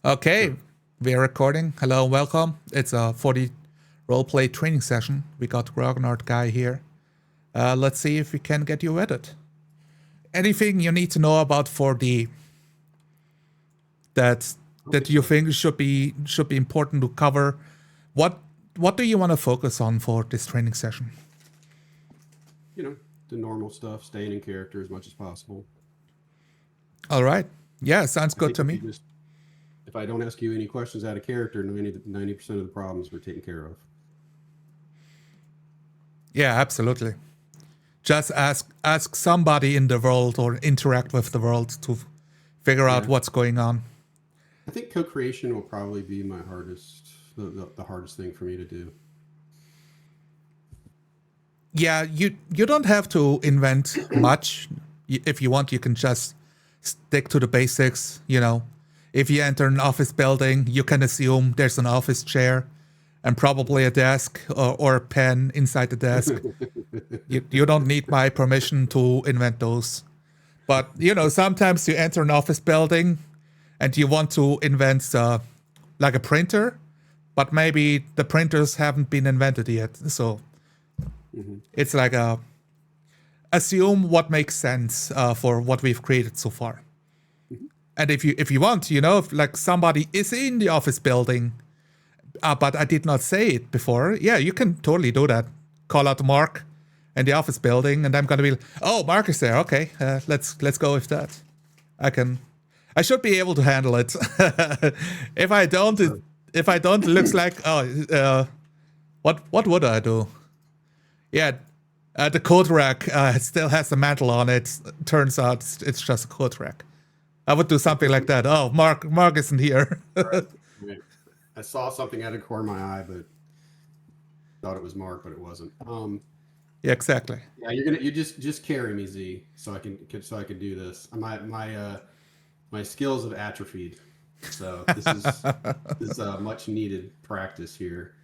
Okay, we're recording. Hello and welcome. It's a 40 roleplay training session. We got GrognardGuy here. Let's see if we can get you with it. Anything you need to know about 4D that you think should be important to cover? What do you want to focus on for this training session? You know, the normal stuff, staying in character as much as possible. All right. Yeah, sounds good to me. If I don't ask you any questions out of character, 90% of the problems we're taken care of. Yeah, absolutely. Just ask somebody in the world or interact with the world to figure out what's going on. I think co-creation will probably be my hardest, the hardest thing for me to do. Yeah, you don't have to invent much. If you want, you can just stick to the basics, you know. If you enter an office building, you can assume there's an office chair and probably a desk or a pen inside the desk. You don't need my permission to invent those. But, you know, sometimes you enter an office building and you want to invent like a printer, but maybe the printers haven't been invented yet. So it's like assume what makes sense for what we've created so far. And if you want, you know, if like somebody is in the office building, but I did not say it before, yeah, you can totally do that. Call out Mark in the office building, and I'm gonna be like, oh, Mark is there. Okay, let's go with that. I should be able to handle it. If I don't, it looks like what would I do? Yeah, the coat rack still has the mantle on it. Turns out it's just a coat rack. I would do something like that. Oh, Mark isn't here. Right. I saw something out of the corner of my eye, but thought it was Mark, but it wasn't. Yeah, exactly. Yeah, you just carry me, Z, so I can do this. My skills have atrophied, so this is much needed practice here.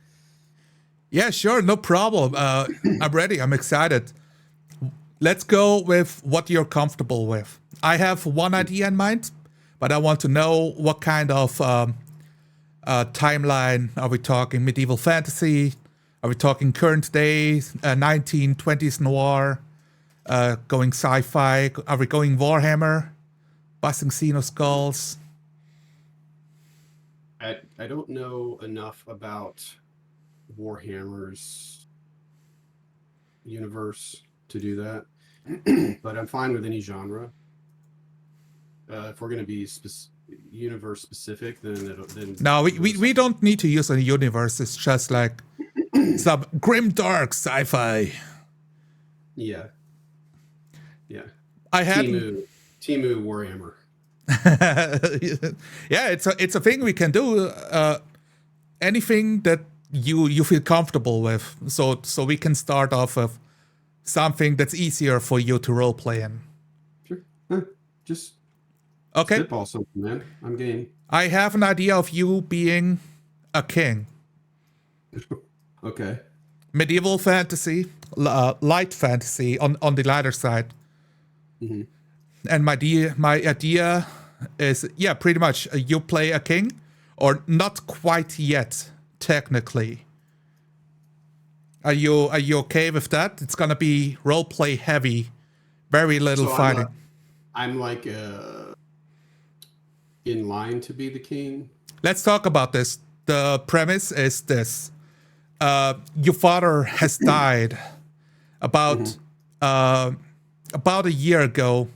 Yeah, sure, no problem. I'm ready. I'm excited. Let's go with what you're comfortable with. I have one idea in mind, but I want to know what kind of timeline. Are we talking medieval fantasy? Are we talking current day, 1920s noir, going sci-fi? Are we going Warhammer, busting Xeno skulls? I don't know enough about Warhammer's universe to do that, but I'm fine with any genre. If we're going to be universe specific, then no, we don't need to use a universe. It's just like some grim dark sci-fi. Yeah. I had Timu Warhammer. Yeah, it's a thing we can do. Anything that you feel comfortable with, so we can start off with something that's easier for you to role play in. Sure. Just okay. Spitball something, man. I'm game. I have an idea of you being a king. Okay. Medieval fantasy, light fantasy on the lighter side. Mm-hmm. And my idea is, yeah, pretty much you play a king, or not quite yet, technically. Are you okay with that? It's gonna be roleplay heavy, very little fighting. I'm like in line to be the king. Let's talk about this. The premise is this: your father has died about a year ago,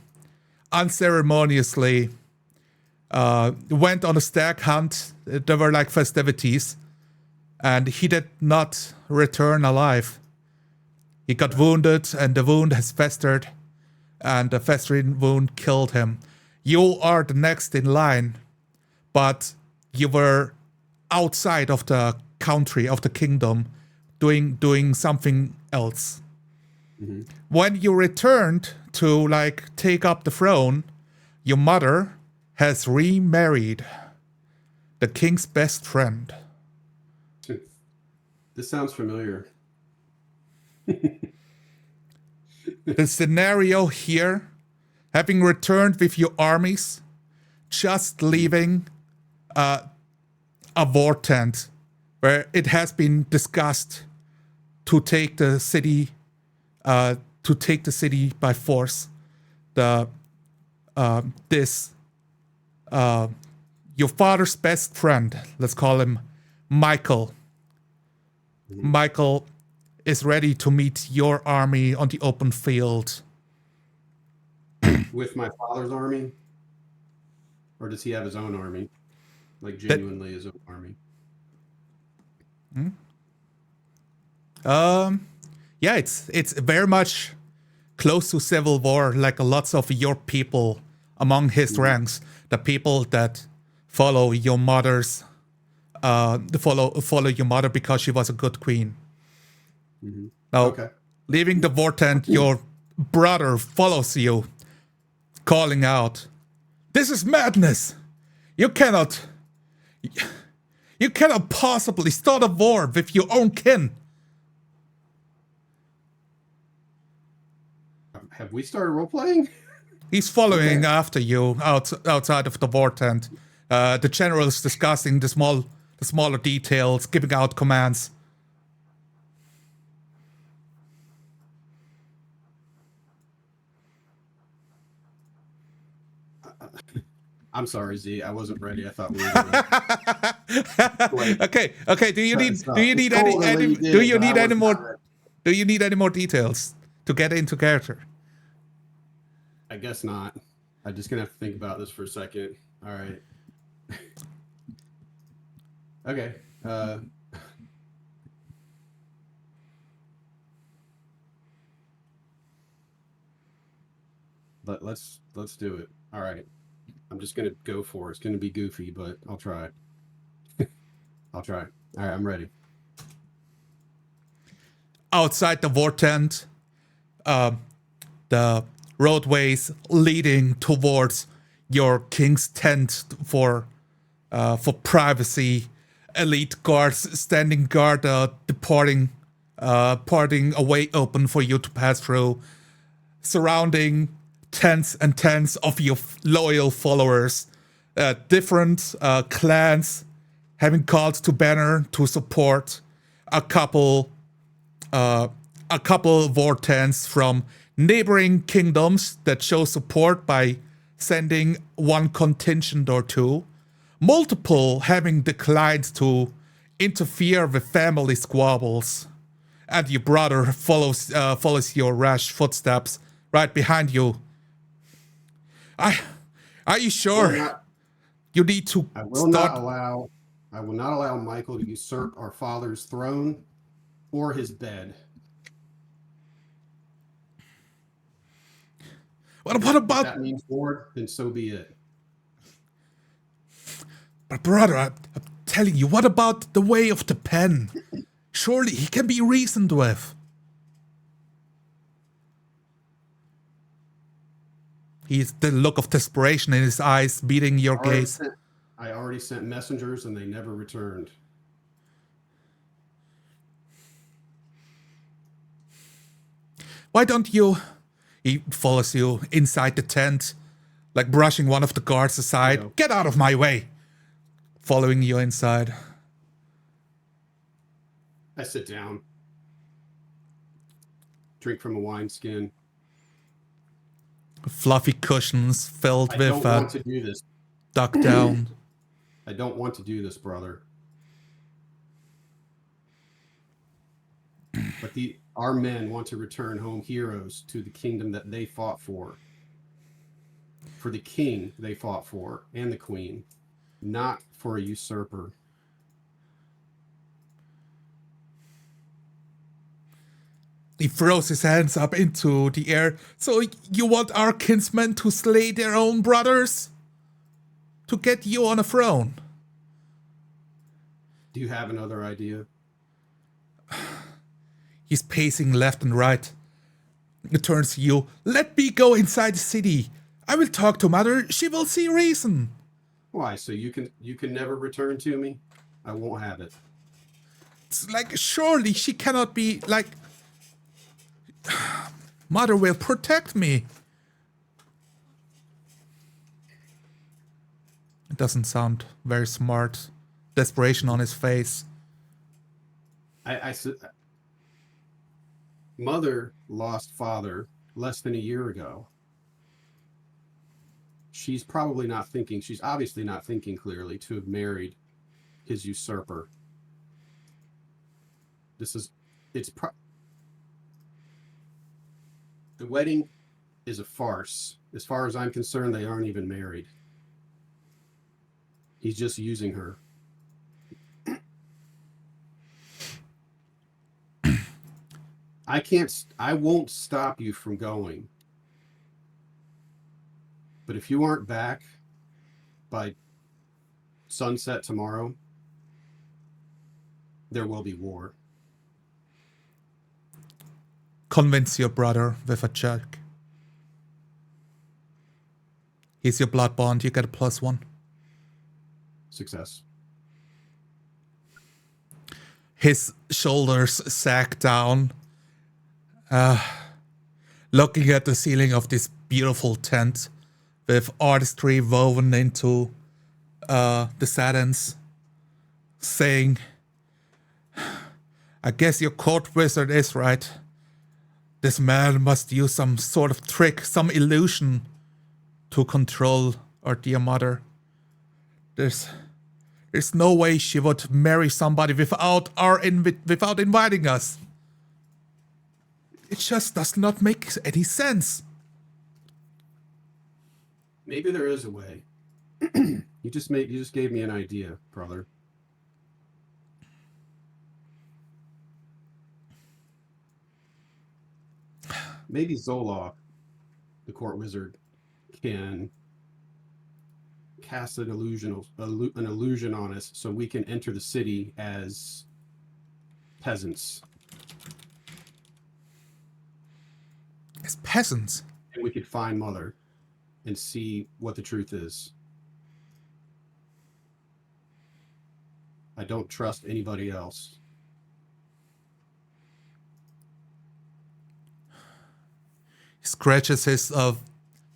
unceremoniously. Went on a stag hunt. There were like festivities, and he did not return alive. He got wounded, and the wound has festered, and the festering wound killed him. You are the next in line, but you were outside of the country, of the kingdom, doing something else. Mm-hmm. When you returned to like take up the throne, your mother has remarried the king's best friend. This sounds familiar. The scenario here, having returned with your armies, just leaving a war tent where it has been discussed to take the city by force. Your father's best friend, let's call him Michael. Michael is ready to meet your army on the open field. With my father's army? Or does he have his own army? Like genuinely his own army? Yeah, it's very much close to civil war, like lots of your people among his ranks, the people that follow your mother's follow your mother because she was a good queen. Now, leaving the war tent, your brother follows you, calling out, "This is madness! You cannot possibly start a war with your own kin." Have we started role-playing? He's following after you outside of the war tent. The general is discussing the smaller details, giving out commands. I'm sorry, Z. I wasn't ready. I thought we were Okay. Do you need any more details to get into character? I guess not. I'm just gonna have to think about this for a second. All right. Okay. But let's do it. All right. I'm just gonna go for it. It's gonna be goofy, but I'll try. I'll try. All right, I'm ready. Outside the war tent, the roadways leading towards your king's tent for privacy. Elite guards standing guard, parting a way open for you to pass through. Surrounding tens and tens of your loyal followers, different clans having called to banner to support a couple war tents from neighboring kingdoms that show support by sending one contingent or two. Multiple having declined to interfere with family squabbles, and your brother follows your rash footsteps right behind you. Are you sure? You need to I will not allow Michael to usurp our father's throne or his bed. What about if that means war? Then so be it. But brother, I'm telling you, what about the way of the pen? Surely he can be reasoned with. He's the look of desperation in his eyes, meeting your gaze. I already sent messengers and they never returned. Why don't you... He follows you inside the tent, like brushing one of the guards aside. No. Get out of my way! Following you inside. I sit down. Drink from a wineskin. Fluffy cushions filled I with don't want to do this. duck down. I don't want to do this, brother. But our men want to return home heroes to the kingdom that they fought for the king they fought for, and the queen, not for a usurper. He throws his hands up into the air. So you want our kinsmen to slay their own brothers? To get you on a throne? Do you have another idea? He's pacing left and right. He turns to you. Let me go inside the city. I will talk to mother. She will see reason. Why? So you can never return to me? I won't have it. It's like, surely she cannot be like... Mother will protect me. It doesn't sound very smart. Desperation on his face. I said, mother lost father less than a year ago. She's probably not thinking, she's obviously not thinking clearly to have married his usurper. The wedding is a farce. As far as I'm concerned, they aren't even married. He's just using her. I won't stop you from going. But if you aren't back by sunset tomorrow, there will be war. Convince your brother with a check. He's your blood bond. You get a +1. Success. His shoulders sag down, looking at the ceiling of this beautiful tent with artistry woven into the satins, saying, I guess your court wizard is right. This man must use some sort of trick, some illusion to control our dear mother. There's no way she would marry somebody without inviting us. It just does not make any sense. Maybe there is a way. You just gave me an idea, brother. Maybe Zoloff, the court wizard, can cast an illusion on us so we can enter the city as peasants. As peasants? And we could find Mother and see what the truth is. I don't trust anybody else. He scratches his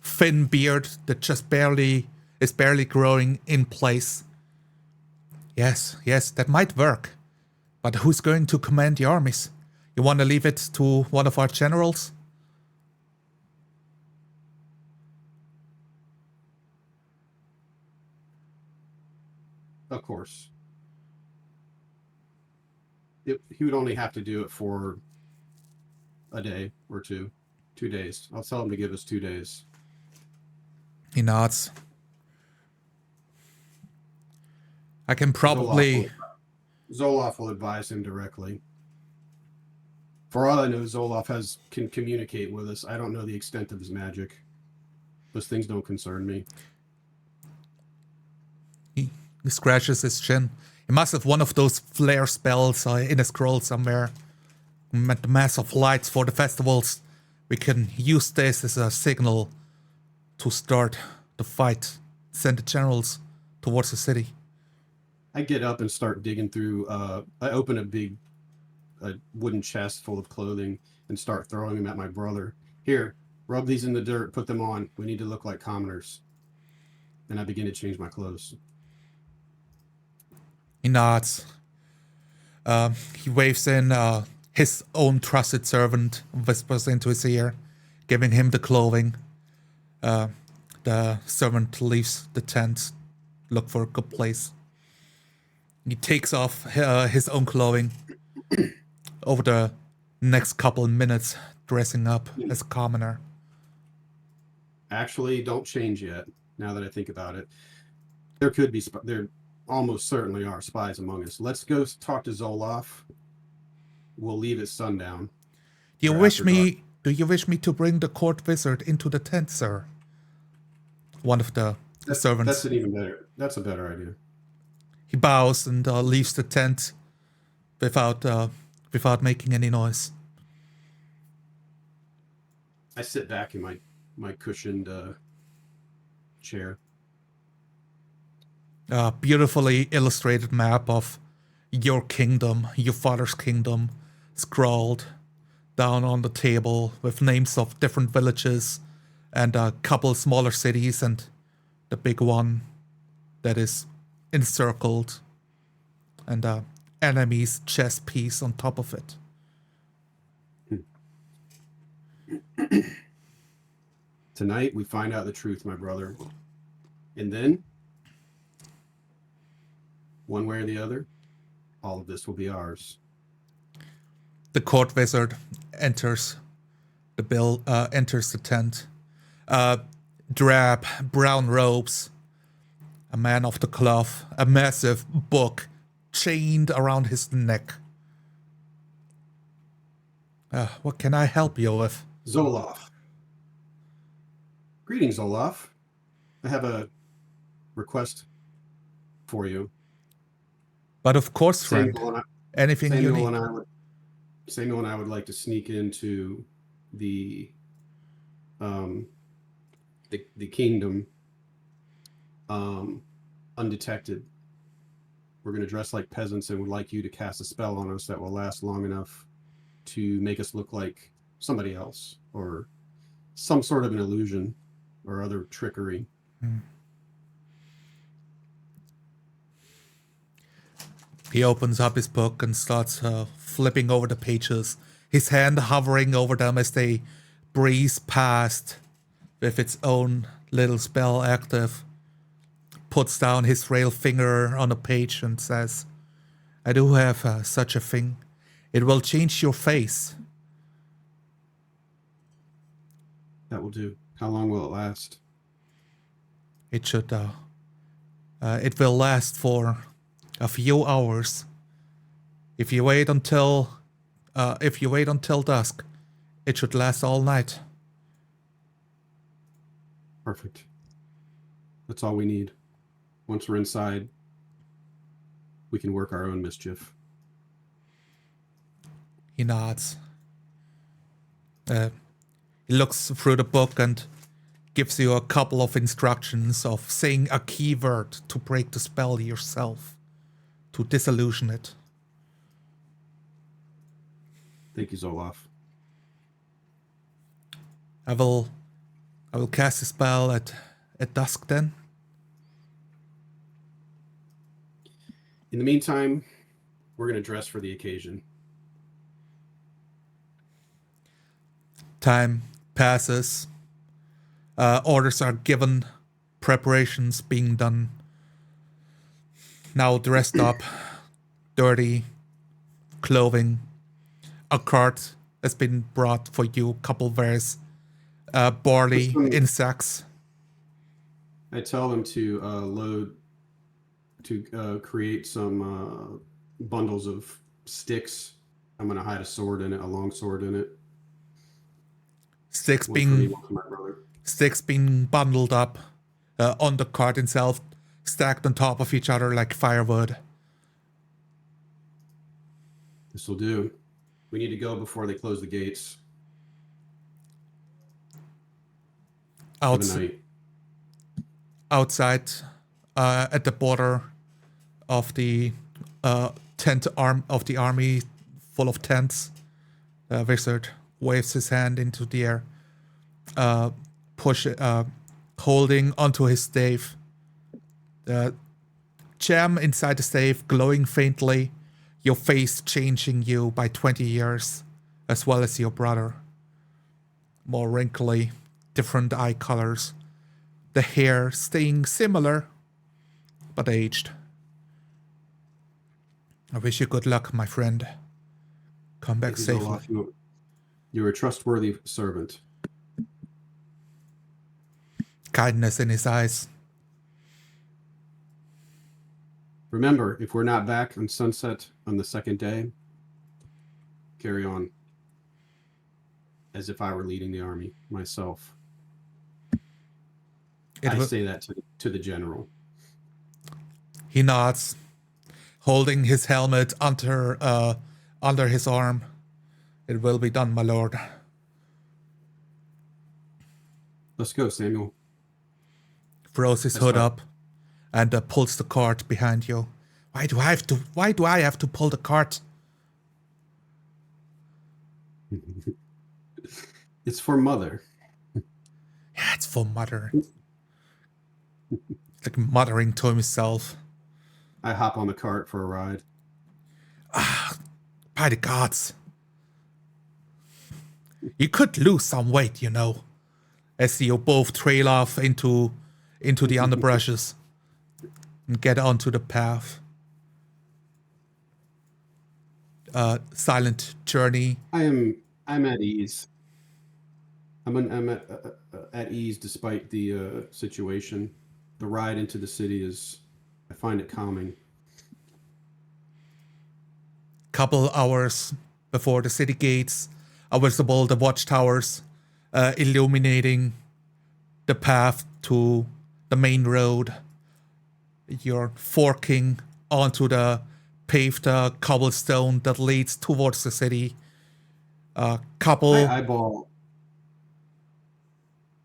thin beard that just is barely growing in place. Yes, that might work. But who's going to command the armies? You want to leave it to one of our generals? Of course. He would only have to do it for a day or two. 2 days. I'll tell him to give us 2 days. He nods. I can probably... Zoloff will advise him directly. For all I know, Zoloff can communicate with us. I don't know the extent of his magic. Those things don't concern me. He scratches his chin. He must have one of those flare spells in a scroll somewhere. The massive lights for the festivals. We can use this as a signal to start the fight. Send the generals towards the city. I get up and start digging through. I open a big wooden chest full of clothing and start throwing them at my brother. Here, rub these in the dirt, put them on. We need to look like commoners. And I begin to change my clothes. He nods. He waves in his own trusted servant, whispers into his ear, giving him the clothing. The servant leaves the tent, look for a good place. He takes off his own clothing over the next couple of minutes, dressing up as a commoner. Actually, don't change yet, now that I think about it. There could be, there almost certainly are spies among us. Let's go talk to Zoloff. We'll leave at sundown. Do you wish me to bring the court wizard into the tent, sir? One of the servants. That's a better idea. He bows and leaves the tent without making any noise. I sit back in my cushioned chair. A beautifully illustrated map of your kingdom, your father's kingdom, scrawled down on the table with names of different villages and a couple smaller cities and the big one that is encircled, and the enemy's chest piece on top of it. Tonight we find out the truth, my brother. And then, one way or the other, all of this will be ours. The court wizard enters enters the tent. Drab brown robes, a man of the cloth, a massive book chained around his neck. What can I help you with? Zoloff. Greetings, Zoloff. I have a request for you. But of course, friend, anything you need. Samuel and I would like to sneak into the kingdom undetected. We're going to dress like peasants and would like you to cast a spell on us that will last long enough to make us look like somebody else or some sort of an illusion or other trickery. He opens up his book and starts flipping over the pages, his hand hovering over them as they breeze past with its own little spell active. Puts down his frail finger on a page and says, I do have such a thing. It will change your face. That will do. How long will it last? It should, it will last for a few hours. If you wait until dusk, it should last all night. Perfect. That's all we need. Once we're inside, we can work our own mischief. He nods. He looks through the book and gives you a couple of instructions of saying a keyword to break the spell yourself, to disillusion it. Thank you, Zoloff. I will cast a spell at dusk then. In the meantime, we're going to dress for the occasion. Time passes. Orders are given. Preparations being done. Now dressed up, dirty clothing. A cart has been brought for you. Couple various barley in sacks. I tell them to create some bundles of sticks. I'm going to hide a sword in it, a long sword in it. Sticks being bundled up on the cart itself, stacked on top of each other like firewood. This will do. We need to go before they close the gates. Outside at the border of the army full of tents, wizard waves his hand into the air, holding onto his stave. The gem inside the stave glowing faintly, your face changing you by 20 years, as well as your brother. More wrinkly, different eye colors. The hair staying similar, but aged. I wish you good luck, my friend. Come back safely. You're a trustworthy servant. Kindness in his eyes. Remember, if we're not back on sunset on the second day, carry on as if I were leading the army myself. I say that to the general. He nods, holding his helmet under his arm. It will be done, my lord. Let's go, Samuel. Throws his hood up and pulls the cart behind you. Why do I have to pull the cart? It's for Mother. Yeah, it's for Mother. like muttering to himself. I hop on the cart for a ride. By the gods. You could lose some weight, you know, as you both trail off into the underbrushes and get onto the path. Silent journey. I'm at ease. I'm at ease despite the situation. The ride into the city I find it calming. Couple hours before the city gates are visible, the watchtowers illuminating the path to the main road. You're forking onto the paved cobblestone that leads towards the city. Couple.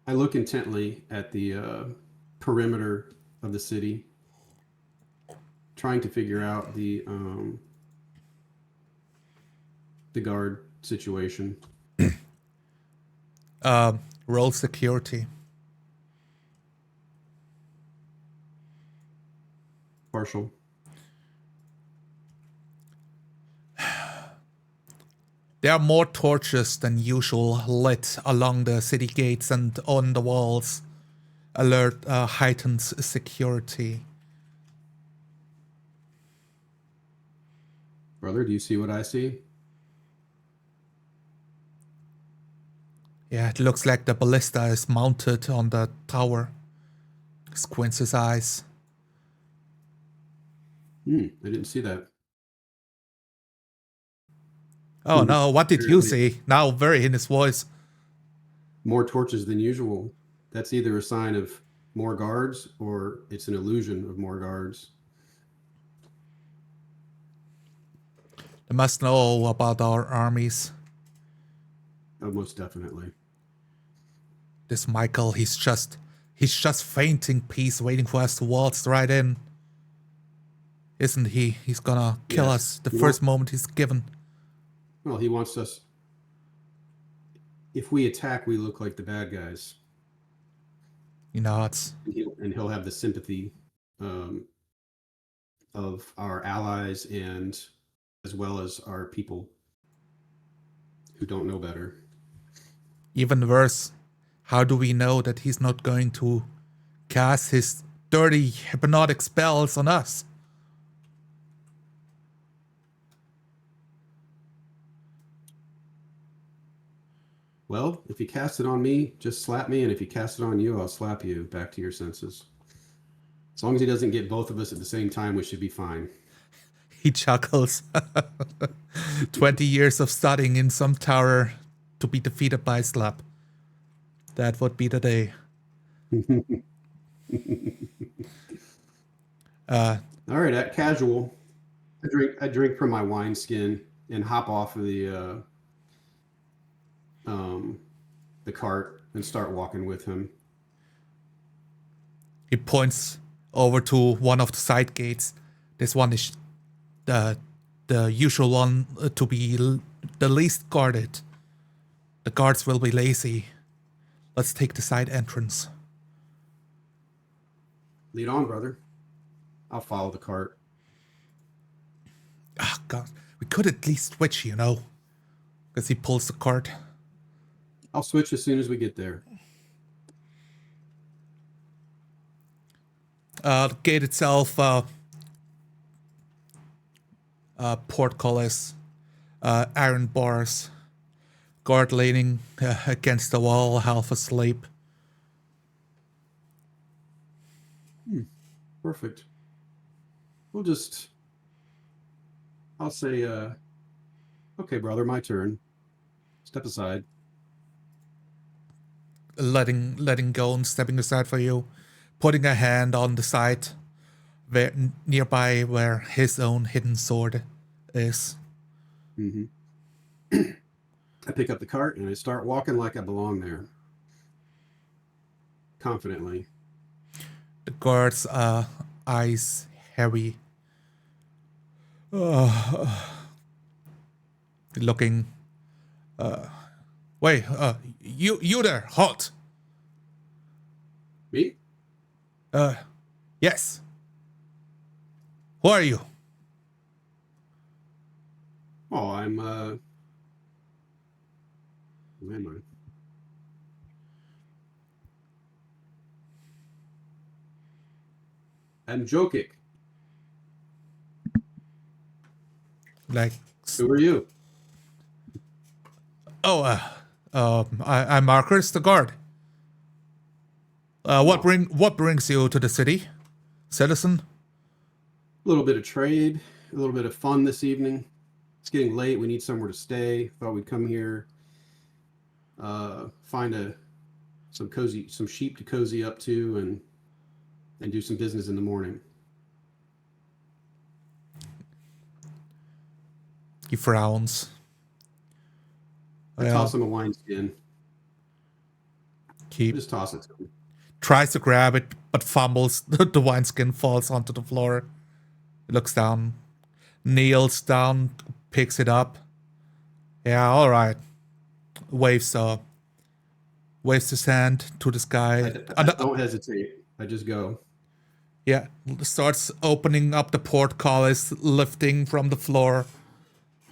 I look intently at the perimeter of the city, trying to figure out the guard situation. Roll security. Partial. There are more torches than usual lit along the city gates and on the walls. Alert heightens security. Brother, do you see what I see? Yeah, it looks like the ballista is mounted on the tower. Squints his eyes. I didn't see that. Oh no, what did you see? Now very in his voice. More torches than usual. That's either a sign of more guards or it's an illusion of more guards. They must know about our armies. Oh, most definitely. This Michael, he's just fainting peace, waiting for us to waltz right in. Isn't he? He's gonna kill us the first moment he's given. Well, he wants us. If we attack, we look like the bad guys. You know, it's... And he'll have the sympathy of our allies and as well as our people who don't know better. Even worse, how do we know that he's not going to cast his dirty hypnotic spells on us? Well, if he casts it on me, just slap me, and if he casts it on you, I'll slap you back to your senses. As long as he doesn't get both of us at the same time, we should be fine. He chuckles. 20 years of studying in some tower to be defeated by a slap. That would be the day. All right, at casual, I drink from my wineskin and hop off of the cart and start walking with him. He points over to one of the side gates. This one is the usual one to be the least guarded. The guards will be lazy. Let's take the side entrance. Lead on, brother. I'll follow the cart. Ah, God. We could at least switch, you know. Because he pulls the cart. I'll switch as soon as we get there. The gate itself, portcullis, iron bars, guard leaning against the wall, half asleep. Perfect. I'll say, okay, brother, my turn. Step aside. Letting go and stepping aside for you, putting a hand on the side nearby where his own hidden sword is. I pick up the cart and I start walking like I belong there. Confidently. The guard's eyes heavy. Looking. Wait, you there, halt. Me? Yes. Who are you? Oh, I'm who am I? I'm Jokic. Like, Who are you? oh, I'm Marcus, the guard. Oh, What brings you to the city, citizen? a little bit of trade, a little bit of fun this evening. It's getting late. We need somewhere to stay. Thought we'd come here, find some sheep to cozy up to, and do some business in the morning. He frowns. I toss Well, him a wineskin. he Just toss it to him. tries to grab it, but fumbles. The wineskin falls onto the floor. He looks down, kneels down, picks it up. Yeah, all right. Waves his hand to the sky. I don't hesitate. I just go. Yeah, starts opening up the portcullis, lifting from the floor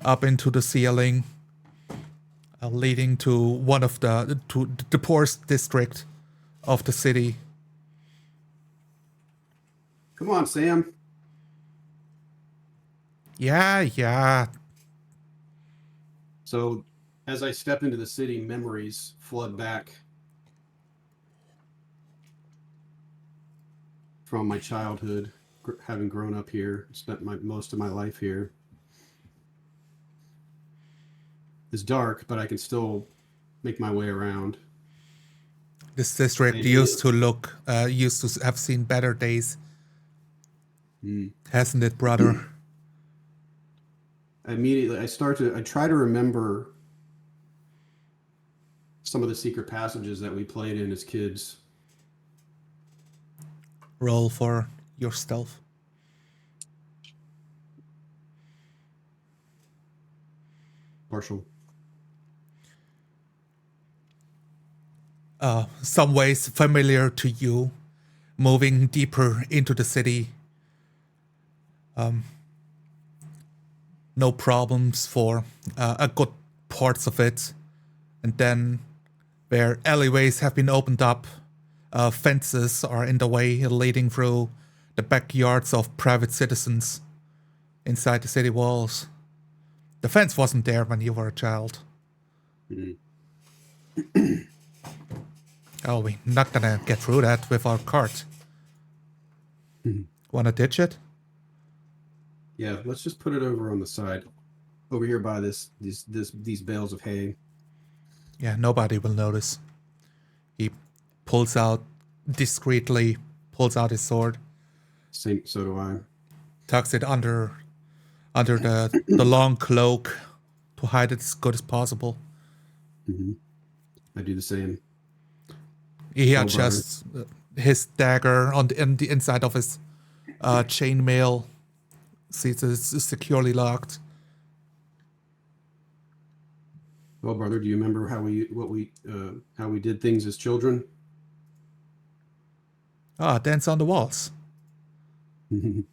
up into the ceiling, leading to one of the poorest district of the city. Come on, Sam. Yeah. So, as I step into the city, memories flood back from my childhood, having grown up here, spent most of my life here. It's dark, but I can still make my way around. This district used to have seen better days, hasn't it, brother? Immediately, I try to remember some of the secret passages that we played in as kids. Roll for your stealth. Partial. Some ways familiar to you, moving deeper into the city. No problems for a good parts of it. And then where alleyways have been opened up, fences are in the way leading through the backyards of private citizens inside the city walls. The fence wasn't there when you were a child. Oh, we're not gonna get through that with our cart. Wanna ditch it? Yeah, let's just put it over on the side, over here by these bales of hay. Yeah, nobody will notice. He discreetly pulls out his sword, So do I. tucks it under the long cloak to hide it as good as possible. I do the same. He adjusts his dagger on the inside of his chainmail. Sees it's securely locked. Well, brother, do you remember how we did things as children? Dance on the walls. Think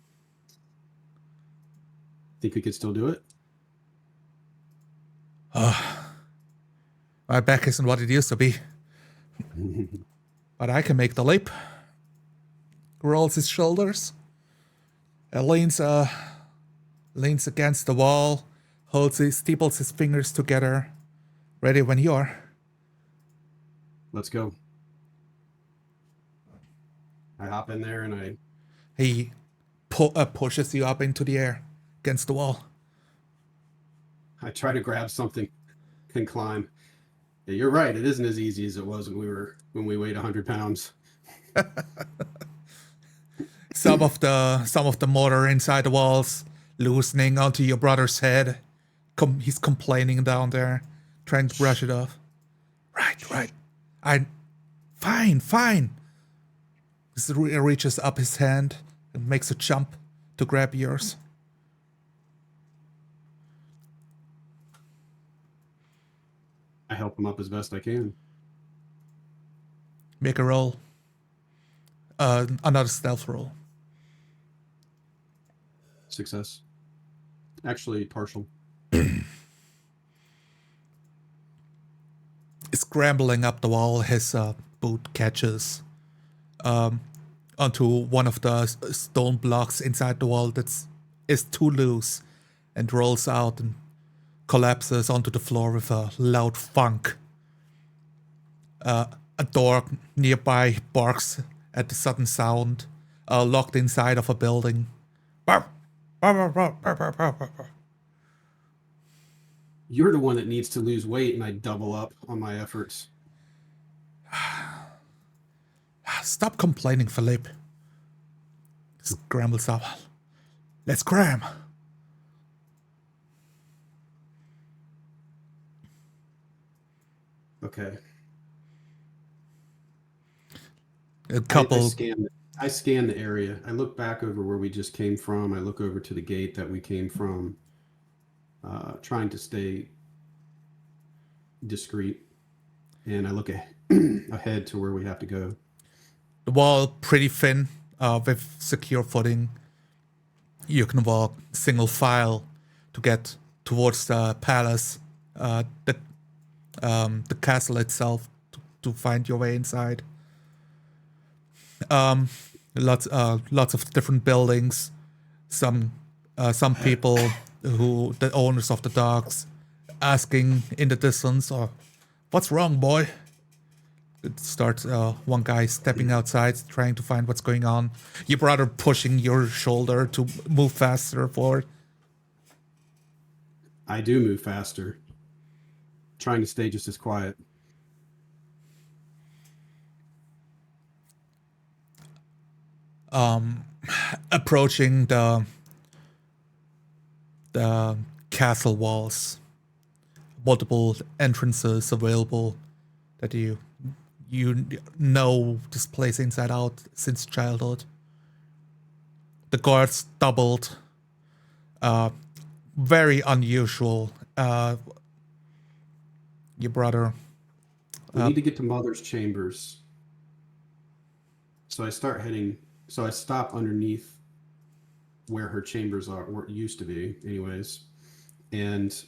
we could still do it? My back isn't what it used to be. But I can make the leap. Rolls his shoulders. Leans against the wall. Steeples his fingers together. Ready when you are. Let's go. I hop in there and He pushes you up into the air against the wall. I try to grab something, can climb. Yeah, you're right. It isn't as easy as it was when we weighed 100 pounds. Some of the mortar inside the walls loosening onto your brother's head. He's complaining down there, trying to brush it off. Right. Fine. He reaches up his hand and makes a jump to grab yours. I help him up as best I can. Make a roll. Another stealth roll. Success. Actually, partial. Scrambling up the wall, his boot catches onto one of the stone blocks inside the wall is too loose and rolls out and collapses onto the floor with a loud thunk. A door nearby barks at the sudden sound, locked inside of a building. You're the one that needs to lose weight, and I double up on my efforts. Stop complaining, Philippe. Scrambles up. Let's cram. Okay. A couple. I scan the area. I look back over where we just came from. I look over to the gate that we came from, trying to stay discreet. And I look ahead to where we have to go. The wall pretty thin, with secure footing. You can walk single file to get towards the palace, the castle itself, to find your way inside. Lots of different buildings. Some people the owners of the dogs, asking in the distance, "What's wrong, boy?" It starts one guy stepping outside, trying to find what's going on. Your brother pushing your shoulder to move faster forward. I do move faster, trying to stay just as quiet. Approaching the castle walls, multiple entrances available that you know this place inside out since childhood. The guards doubled. Very unusual. Your brother. We need to get to Mother's chambers. So I stop underneath where her chambers are, or used to be, anyways. And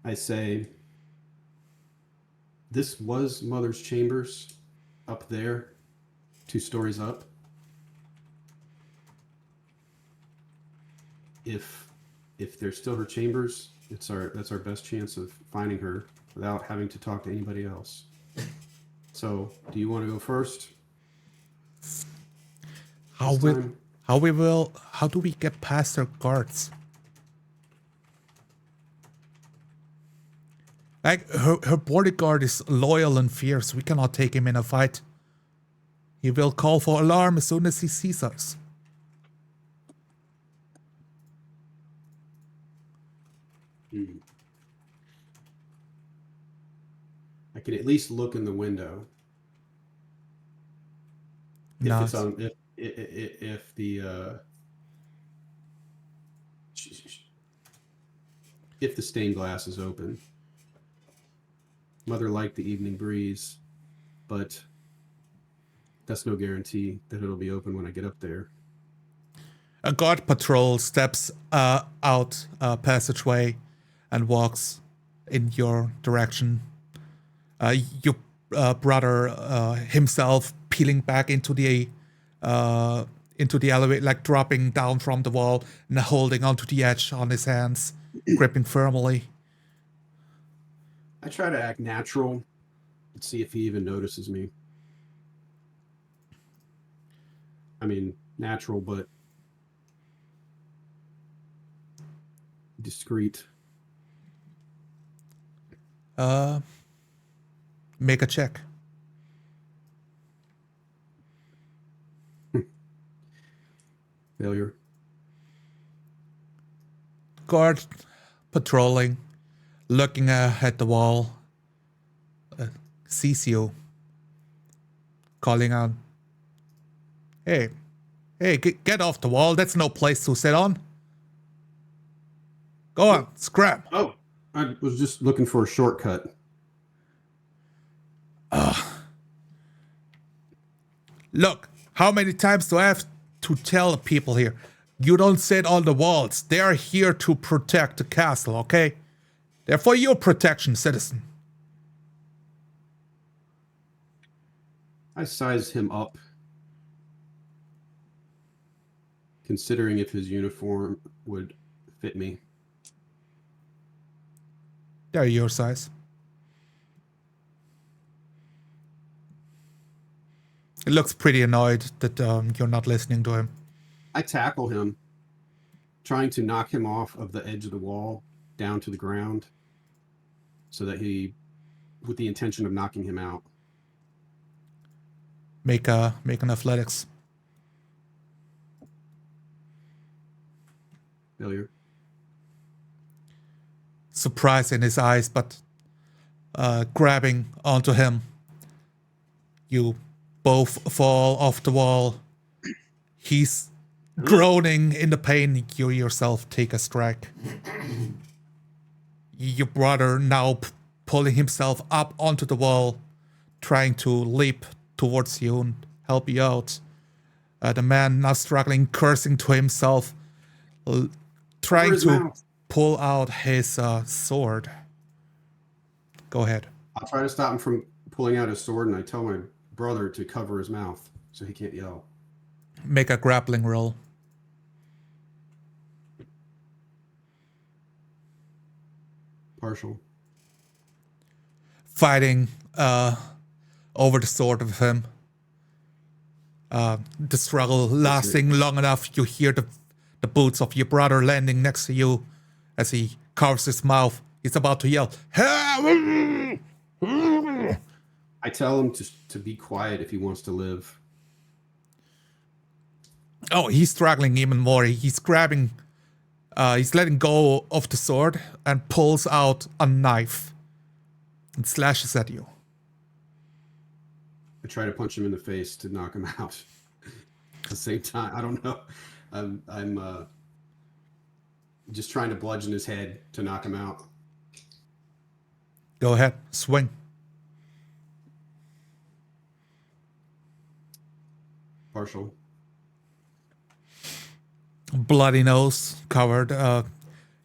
I say, this was Mother's chambers up there, 2 stories up. If they're still her chambers, that's our best chance of finding her without having to talk to anybody else. So, do you want to go first? How do we get past their guards? Like, her bodyguard is loyal and fierce. We cannot take him in a fight. He will call for alarm as soon as he sees us. I could at least look in the window. Nice. If the stained glass is open. Mother liked the evening breeze, but that's no guarantee that it'll be open when I get up there. A guard patrol steps out a passageway and walks in your direction. Your brother himself peeling back into the elevator, like dropping down from the wall and holding onto the edge on his hands, gripping firmly. I try to act natural and see if he even notices me. I mean, natural, but discreet. Make a check. Failure. Guard patrolling, looking at the wall, sees you, calling out, Hey, get off the wall. That's no place to sit on. Go on, scrap. Oh, I was just looking for a shortcut. Look, how many times do I have to tell people here, you don't sit on the walls. They are here to protect the castle, okay? They're for your protection, citizen. I size him up, considering if his uniform would fit me. They're your size. It looks pretty annoyed that you're not listening to him. I tackle him, trying to knock him off of the edge of the wall down to the ground so that with the intention of knocking him out. Make an athletics. Failure. Surprise in his eyes, but grabbing onto him, you both fall off the wall. He's groaning in the pain. You yourself take a strike. Your brother now pulling himself up onto the wall, trying to leap towards you and help you out. The man now struggling, cursing to himself, trying to pull out his sword. Go ahead. I'll try to stop him from pulling out his sword, and I tell my brother to cover his mouth so he can't yell. Make a grappling roll. Partial. Fighting over the sword of him. The struggle lasting long enough, you hear the boots of your brother landing next to you as he carves his mouth. He's about to yell. I tell him to be quiet if he wants to live. Oh, he's struggling even more. He's grabbing, he's letting go of the sword and pulls out a knife and slashes at you. I try to punch him in the face to knock him out. At the same time, I don't know. I'm just trying to bludgeon his head to knock him out. Go ahead, swing. Partial. Bloody nose covered.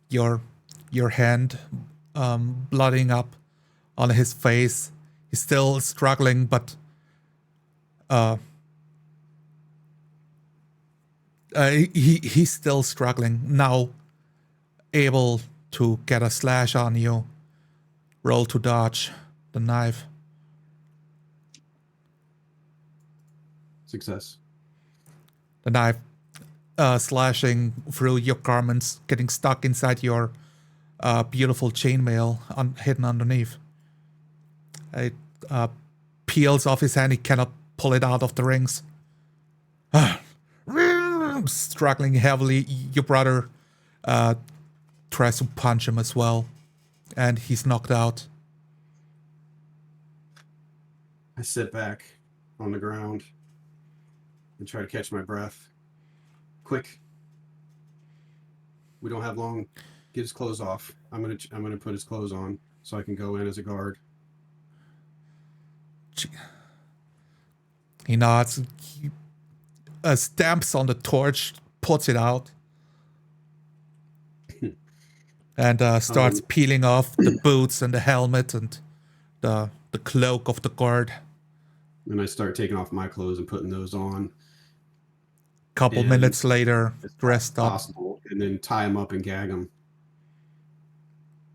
Your hand blooding up on his face. He's still struggling, but he's still struggling. Now able to get a slash on you. Roll to dodge the knife. Success. The knife slashing through your garments, getting stuck inside your beautiful chainmail hidden underneath. It peels off his hand. He cannot pull it out of the rings. Struggling heavily, your brother tries to punch him as well, and he's knocked out. I sit back on the ground and try to catch my breath. Quick. We don't have long. Get his clothes off. I'm gonna put his clothes on so I can go in as a guard. He nods. He stamps on the torch, puts it out, and starts peeling off the boots and the helmet and the cloak of the guard. And I start taking off my clothes and putting those on. Couple minutes later, dressed up. Possible, and then tie him up and gag him.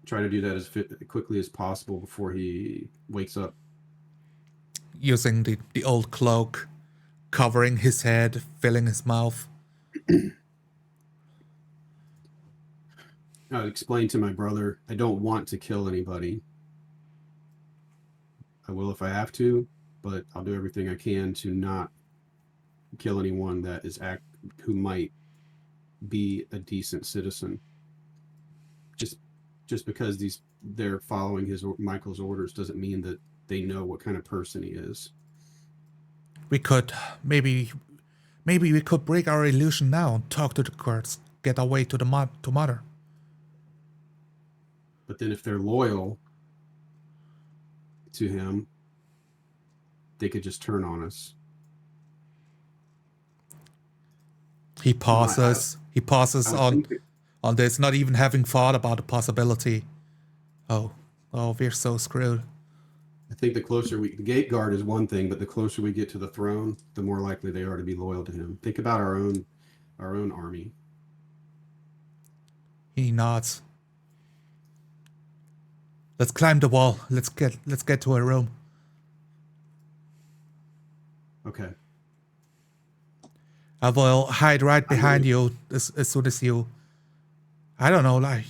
Try to do that as quickly as possible before he wakes up. Using the old cloak, covering his head, filling his mouth. I explained to my brother, I don't want to kill anybody. I will if I have to, but I'll do everything I can to not kill anyone that is who might be a decent citizen. Just because they're following Michael's orders doesn't mean that they know what kind of person he is. We could maybe we could break our illusion now and talk to the guards, get away to mother. But then if they're loyal to him, they could just turn on us. He My, pauses. He pauses I would think that on this, not even having thought about the possibility. Oh, we're so screwed. I think the gate guard is one thing, but the closer we get to the throne, the more likely they are to be loyal to him. Think about our own army. He nods. Let's climb the wall. Let's get to a room. Okay. I will hide right I'm behind ready. you as soon as you. I don't know. Like,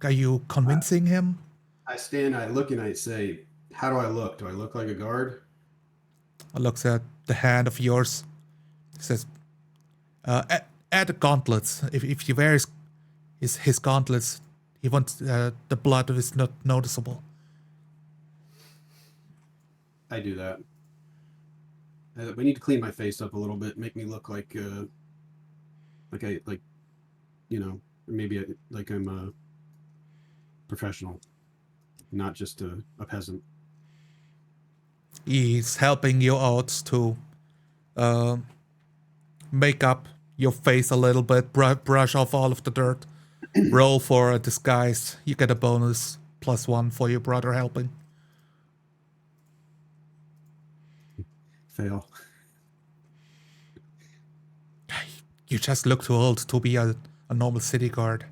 are you convincing him? I stand, I look, and I say, "How do I look? Do I look like a guard?" I looks at the hand of yours. Says, add the gauntlets. If you wear his gauntlets, he wants the blood is not noticeable. I do that. We need to clean my face up a little bit, make me look like like you know, maybe like I'm a professional, not just a peasant. He's helping you out to uh, make up your face a little bit, brush off all of the dirt. Roll for a disguise. You get a bonus +1 for your brother helping. Fail. You just look too old to be a normal city guard.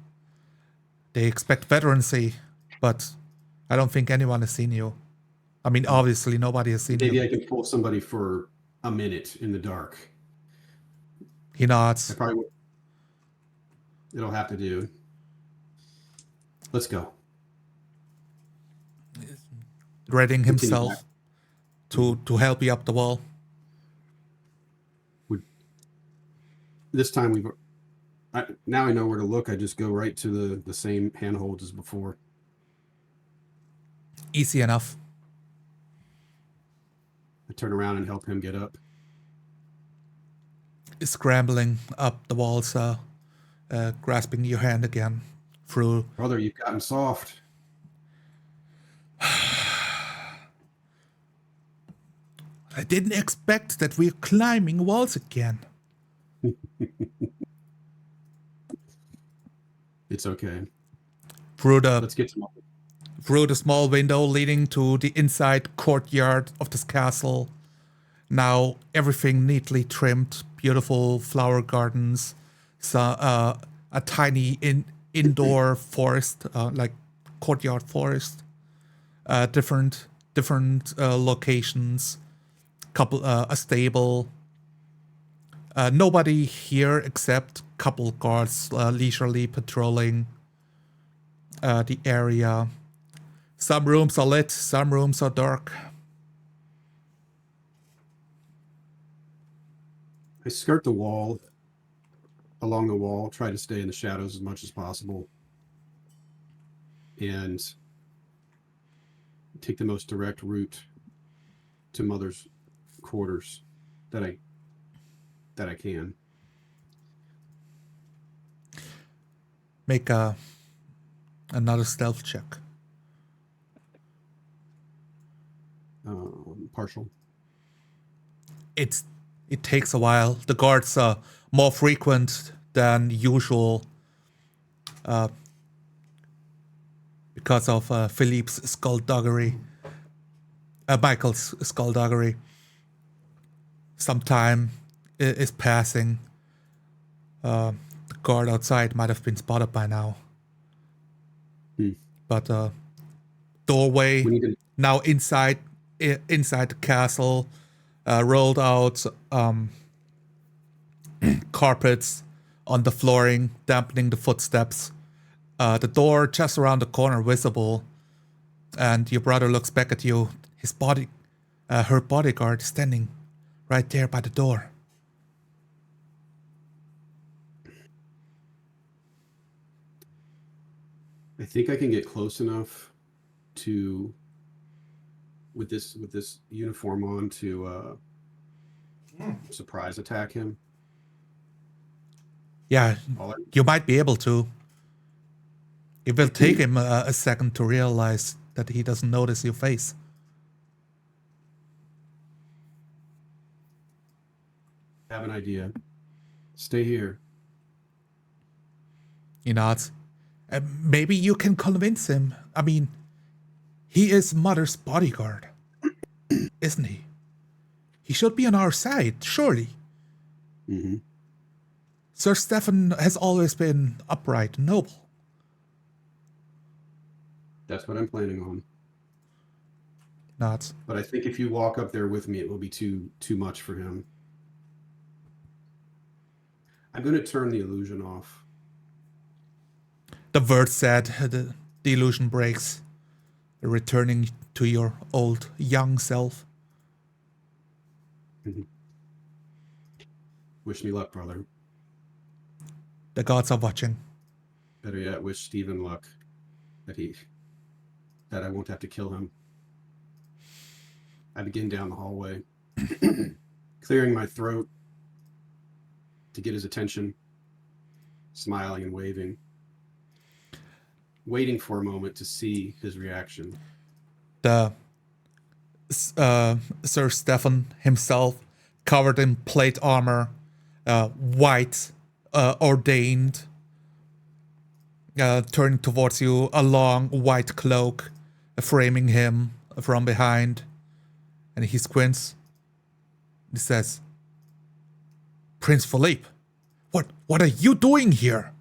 They expect veterancy, but I don't think anyone has seen you. I mean, obviously nobody has seen Maybe you. I can pull somebody for a minute in the dark. He I nods, probably will. It'll have to do. Let's go. readying Continue back. himself to help you up the wall. This time now I know where to look. I just go right to the same handholds as before. Easy enough. I turn around and help him get up. Scrambling up the walls, grasping your hand again through. Brother, you've gotten soft. I didn't expect that we're climbing walls again. It's okay. Through Let's get to the small window leading to the inside courtyard of this castle. Now everything neatly trimmed, beautiful flower gardens, a tiny indoor forest, like courtyard forest, different locations, a stable. Nobody here except couple guards leisurely patrolling the area. Some rooms are lit, some rooms are dark. I skirt along the wall, try to stay in the shadows as much as possible, and take the most direct route to Mother's quarters that I can. Make another stealth check. Partial. It takes a while. The guards are more frequent than usual because of Philippe's skullduggery. Michael's skullduggery. Some time is passing. The guard outside might have been spotted by now. But doorway now inside the castle, rolled out carpets on the flooring, dampening the footsteps. The door just around the corner visible, and your brother looks back at you. Her bodyguard standing right there by the door. I think I can get close enough to with this uniform on to surprise attack him. Yeah, you might be able to. It will take him a second to realize that he doesn't notice your face. I have an idea. Stay here. He nods. Maybe you can convince him. I mean, he is Mother's bodyguard, isn't he? He should be on our side, surely. Mm-hmm. Sir Stefan has always been upright and noble. That's what I'm planning on. Nods. But I think if you walk up there with me, it will be too much for him. I'm going to turn the illusion off. The word said, the illusion breaks, returning to your old, young self. Wish me luck, brother. The gods are watching. Better yet, wish Stephen luck that I won't have to kill him. I begin down the hallway, clearing my throat to get his attention, smiling and waving, waiting for a moment to see his reaction. The Sir Stefan himself, covered in plate armor, white, ordained, turning towards you, a long white cloak framing him from behind. And he squints. He says, Prince Philippe, what are you doing here?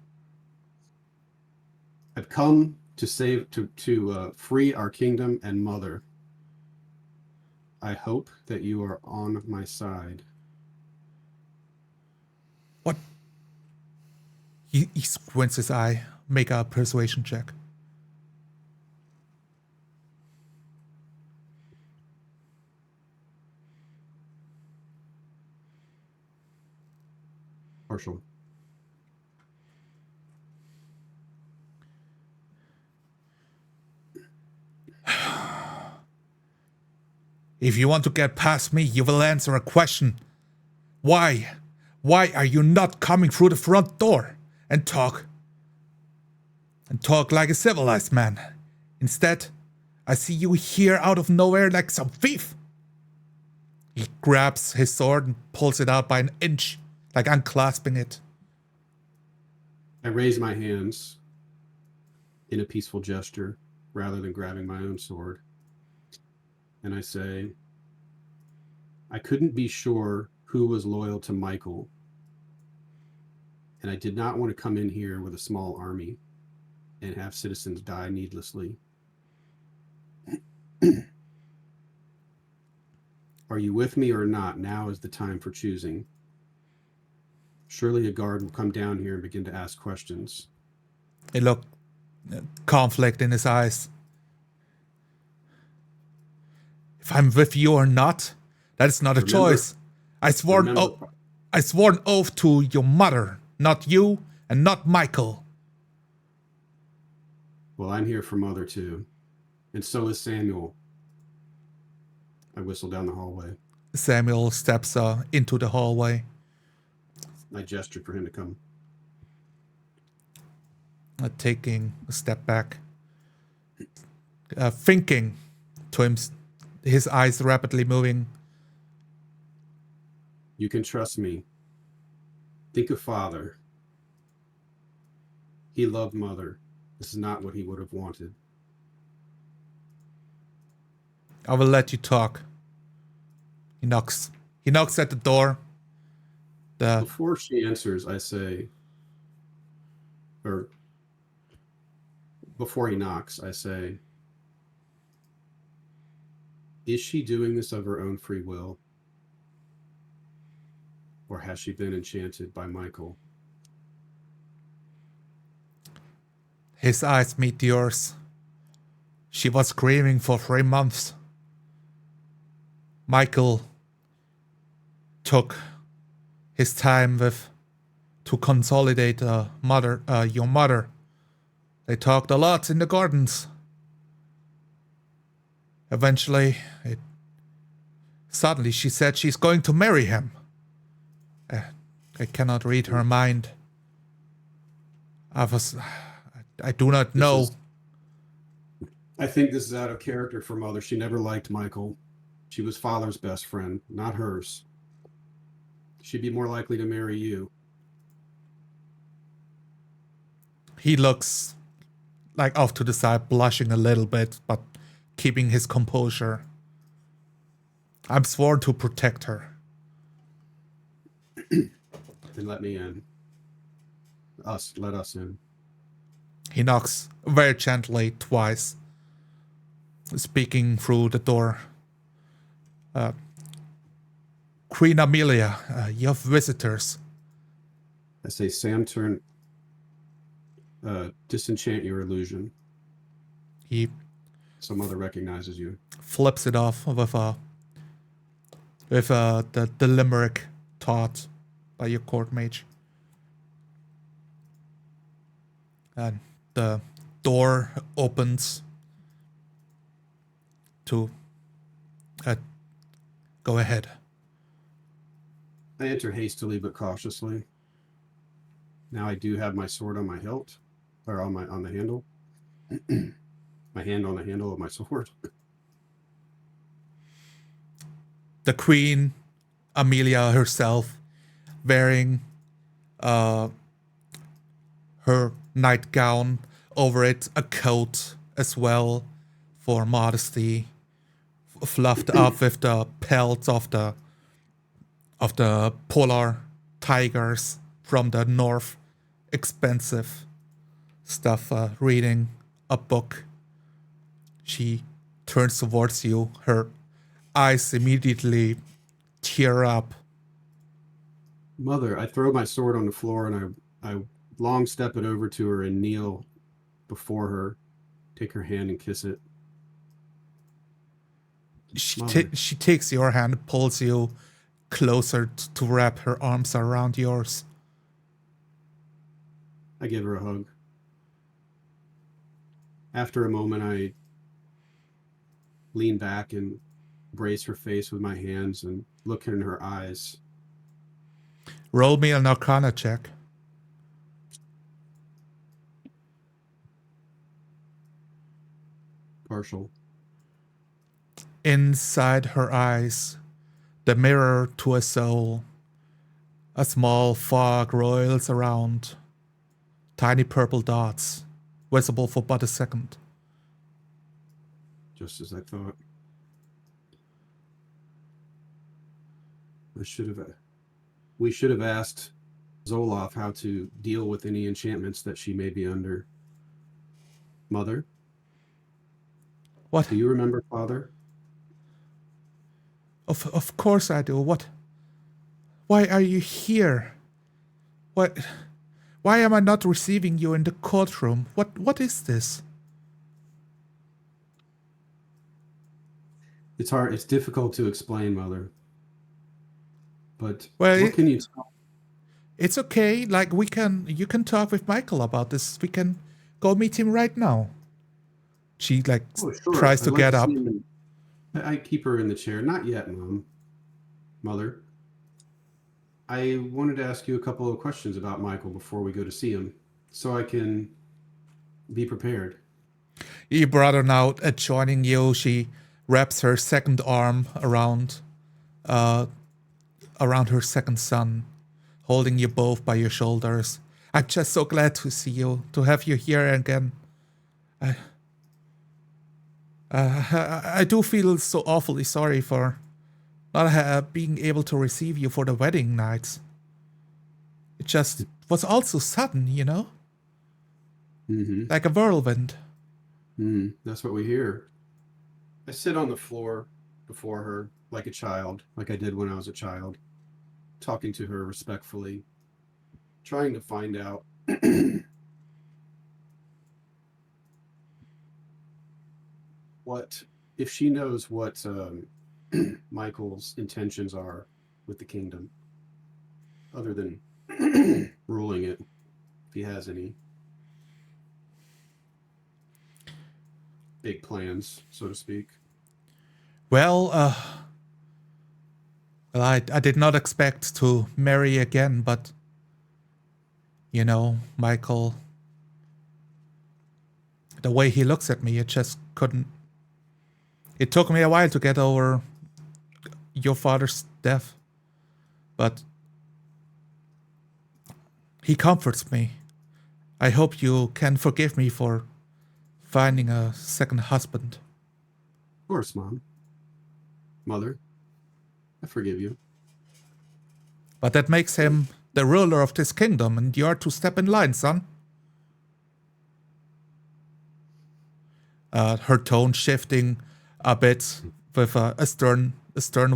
I've come to free our kingdom and mother. I hope that you are on my side. What? He squints his eye. Make a persuasion check. Partial. If you want to get past me, you will answer a question. Why? Why are you not coming through the front door and talk like a civilized man? Instead, I see you here out of nowhere like some thief. He grabs his sword and pulls it out by an inch, like unclasping it. I raise my hands in a peaceful gesture rather than grabbing my own sword. And I say, I couldn't be sure who was loyal to Michael. And I did not want to come in here with a small army and have citizens die needlessly. Are you with me or not? Now is the time for choosing. Surely a guard will come down here and begin to ask questions. He looked conflict in his eyes. If I'm with you or not, that is not a choice. I swore an oath to your mother, not you and not Michael. Well, I'm here for Mother too. And so is Samuel. I whistle down the hallway. Samuel steps into the hallway. I gesture for him to come. Taking a step back. Thinking to him, his eyes rapidly moving. You can trust me. Think of Father. He loved Mother. This is not what he would have wanted. I will let you talk. He knocks at the door. Before she answers, I say, or before he knocks, I say, is she doing this of her own free will? Or has she been enchanted by Michael? His eyes meet yours. She was grieving for 3 months. Michael took his time to consolidate your mother. They talked a lot in the gardens. Eventually, suddenly she said she's going to marry him. I cannot read her mind. I do not know. I think this is out of character for Mother. She never liked Michael. She was Father's best friend, not hers. She'd be more likely to marry you. He looks like off to the side, blushing a little bit, but keeping his composure. I'm sworn to protect her. Then let me in. Let us in. He knocks very gently twice, speaking through the door. Queen Amelia, you have visitors. I say, Sam, disenchant your illusion. He Some other recognizes you. flips it off with the limerick taught by your court mage. And the door opens to go ahead. I enter hastily but cautiously. Now I do have my sword on my hilt, or on the handle. My hand on the handle of my sword. The Queen Amelia herself, wearing her nightgown, over it a coat as well for modesty, fluffed up with the pelts of the polar tigers from the north, expensive stuff, reading a book. She turns towards you, her eyes immediately tear up. Mother, I throw my sword on the floor and I long step it over to her and kneel before her, take her hand and kiss it. She takes your hand, pulls you closer to wrap her arms around yours. I give her a hug. After a moment, I lean back and brace her face with my hands and look in her eyes. Roll me an Arcana check. Partial. Inside her eyes, the mirror to a soul. A small fog roils around. Tiny purple dots, visible for but a second. Just as I thought. We should have asked Zoloff how to deal with any enchantments that she may be under. Mother? What? Do you remember Father? Of course I do. What? Why are you here? What? Why am I not receiving you in the courtroom? What is this? It's hard. It's difficult to explain, Mother. But Well, what can you tell? It's okay. Like you can talk with Michael about this. We can go meet him right now. She tries to get up. I keep her in the chair. Not yet, Mother. I wanted to ask you a couple of questions about Michael before we go to see him, so I can be prepared. Your brother now joining you. She wraps her second arm around her second son, holding you both by your shoulders. I'm just so glad to see you, to have you here again. I do feel so awfully sorry for not being able to receive you for the wedding night. It just was all so sudden, you know? Mm-hmm. Like a whirlwind. That's what we hear. I sit on the floor before her like a child, like I did when I was a child, talking to her respectfully, trying to find out if she knows what Michael's intentions are with the kingdom, other than ruling it, if he has any big plans, so to speak. Well, I did not expect to marry again, but, you know, Michael, the way he looks at me, it just couldn't. It took me a while to get over your father's death, but he comforts me. I hope you can forgive me for finding a second husband. Of course, Mom. Mother, I forgive you. But that makes him the ruler of this kingdom, and you are to step in line, son. Her tone shifting a bit with a stern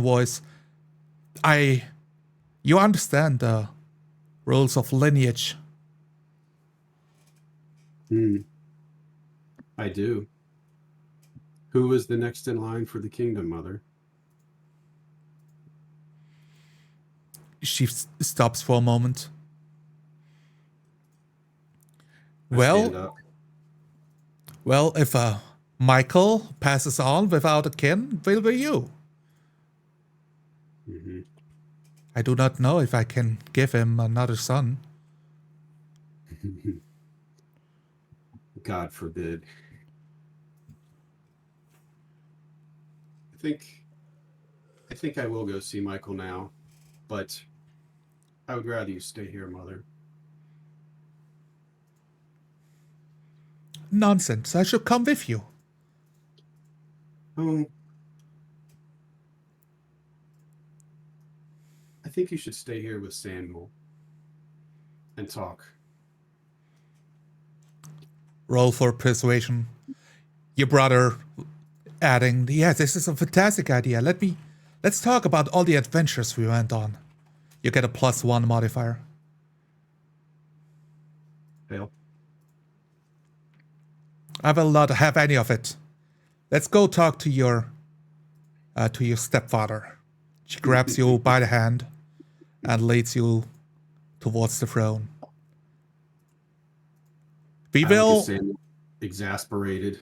voice. You understand the rules of lineage. I do. Who is the next in line for the kingdom, Mother? She stops for a moment. I stand up. Well, if Michael passes on without a kin, will be you. Mm-hmm. I do not know if I can give him another son. God forbid. I think I will go see Michael now, but I would rather you stay here, Mother. Nonsense, I should come with you. I think you should stay here with Samuel and talk. Roll for persuasion. Your brother adding, yes, this is a fantastic idea. Let's talk about all the adventures we went on. You get a +1 modifier. Fail. I will not have any of it. Let's go talk to your stepfather. She grabs you by the hand and leads you towards the throne. We will. Look at Samuel, exasperated.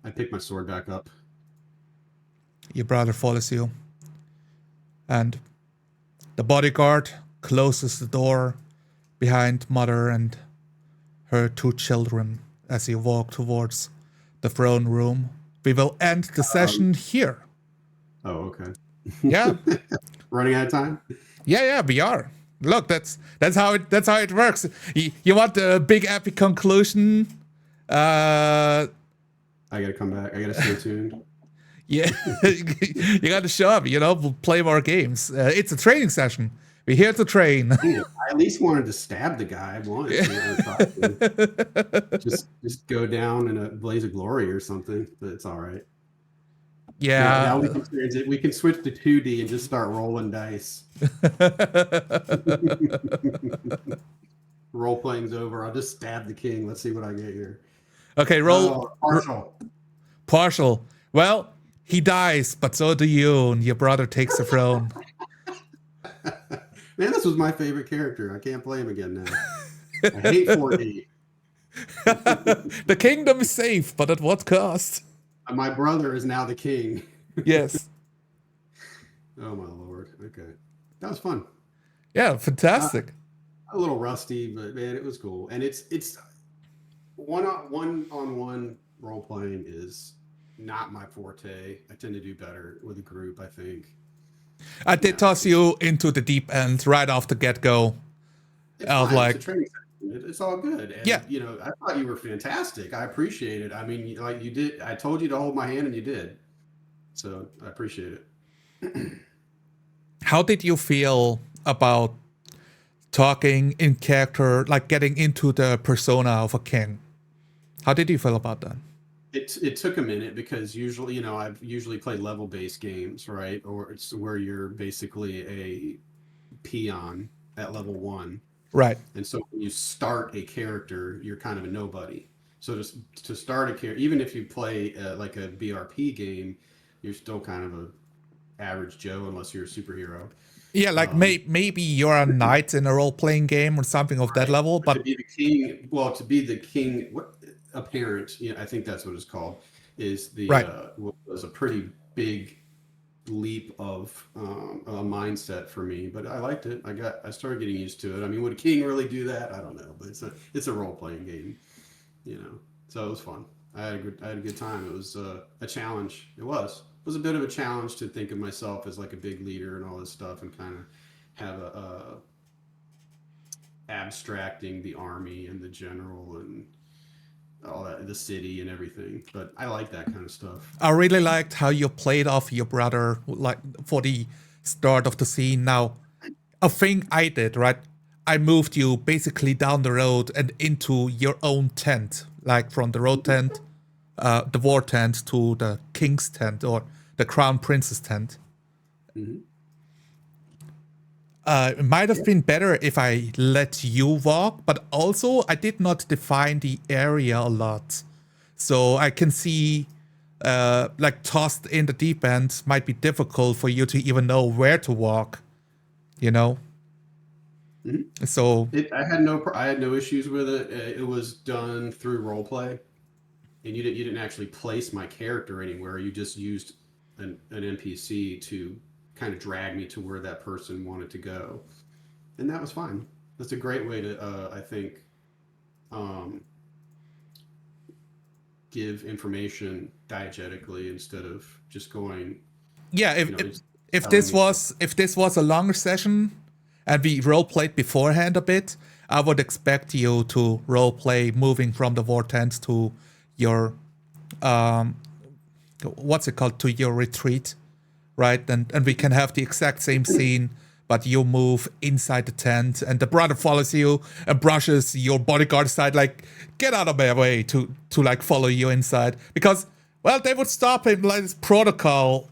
I pick my sword back up. Your brother follows you, and the bodyguard closes the door behind Mother and her 2 children as you walk towards the throne room. We will end the session here. Oh, okay. Yeah. Running out of time? Yeah, we are. Look, that's how it works. You want the big epic conclusion? I gotta come back. I gotta stay tuned. Yeah, you got to show up. We'll play more games. It's a training session. We're here to train. Dude, I at least wanted to stab the guy once. Just go down in a blaze of glory or something. But it's all right. Yeah. Now we can switch to 2D and just start rolling dice. Role playing's over. I'll just stab the king. Let's see what I get here. Okay, roll. Partial. Partial. Well, he dies, but so do you, and your brother takes the throne. Man, this was my favorite character. I can't play him again now. I hate 4D. The kingdom is safe, but at what cost? My brother is now the king. Yes. Oh my lord. Okay. That was fun. Yeah, fantastic. A little rusty, but man, it was cool. And it's one-on-one role playing is not my forte. I tend to do better with a group, I think. I did toss you into the deep end right off the get-go. It's a training session. It's all good. And, yeah. I thought you were fantastic. I appreciate it. I mean, like you did. I told you to hold my hand, and you did. So I appreciate it. How did you feel about talking in character, like getting into the persona of a king? How did you feel about that? It took a minute because usually, I've usually played level-based games, right? Or it's where you're basically a peon at level 1. Right. And so when you start a character, you're kind of a nobody. So just to start a character, even if you play like a BRP game, you're still kind of a average Joe unless you're a superhero. Yeah, like maybe you're a knight in a role-playing game or something of that level, but to be the king, a parent, I think that's what it's called, is was a pretty big leap of a mindset for me, but I liked it. I started getting used to it. I mean, would a king really do that? I don't know, but it's a role-playing game, so it was fun. I had a good time. It was a challenge. It was a bit of a challenge to think of myself as like a big leader and all this stuff, and kind of have abstracting the army and the general and all that, the city and everything. But I like that kind of stuff. I really liked how you played off your brother, like for the start of the scene. Now, a thing I did, right? I moved you basically down the road and into your own tent, like from the road tent, the war tent, to the king's tent or the crown prince's tent. Mm-hmm. It might have been better if I let you walk, but also I did not define the area a lot. So I can see, like, tossed in the deep end might be difficult for you to even know where to walk, you know? Mm-hmm. So, I had no issues with it. It was done through roleplay, and you didn't actually place my character anywhere. You just used an NPC to kind of drag me to where that person wanted to go, and that was fine. That's a great way to, I think, um, give information diegetically instead of just going, yeah, you know, it's if telling this me stuff. was if this was a longer session and we role played beforehand a bit, I would expect you to role play moving from the war tent to your what's it called, to your retreat, right? And we can have the exact same scene, but you move inside the tent and the brother follows you and brushes your bodyguard aside, like, get out of my way, to like follow you inside, because, well, they would stop him, like, it's protocol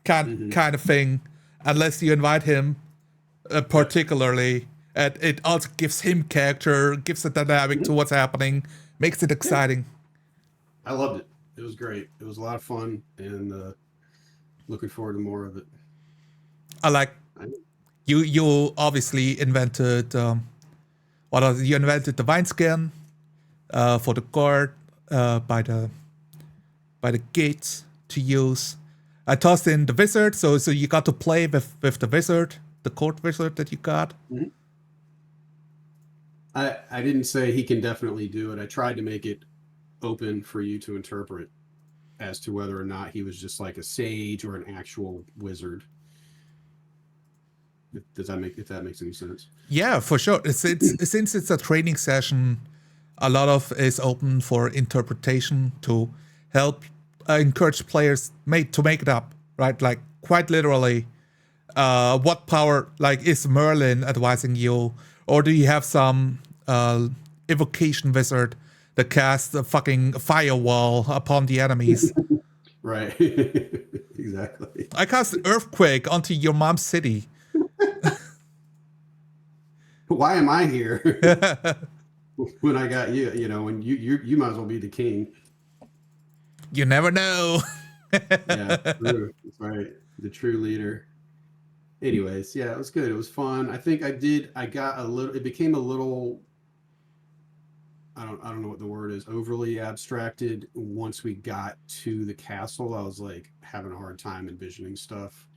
Mm-hmm. kind of thing, unless you invite him Yep. particularly. And it also gives him character, gives a dynamic to Mm-hmm. what's happening, makes it Yeah, exciting. I loved it. It was great. It was a lot of fun, and looking forward to more of it. I like I, you obviously invented you invented the wineskin for the guard by the gate to use. I tossed in the wizard, so you got to play with the wizard, the court wizard that you got. Mhm. I didn't say he can definitely do it. I tried to make it open for you to interpret as to whether or not he was just like a sage or an actual wizard. If that makes any sense? Yeah, for sure. Since it's a training session, a lot of is open for interpretation to help encourage players make it up, right? Like, quite literally, what power, like, is Merlin advising you, or do you have some evocation wizard that casts a fucking firewall upon the enemies? Right. Exactly. I cast earthquake onto your mom's city. Why am I here when I got you? You know, when you might as well be the king. You never know. Yeah, true. That's right. The true leader. Anyways, yeah, it was good. It was fun. I think I got a little. It became a little. I don't know what the word is. Overly abstracted. Once we got to the castle, I was like having a hard time envisioning stuff.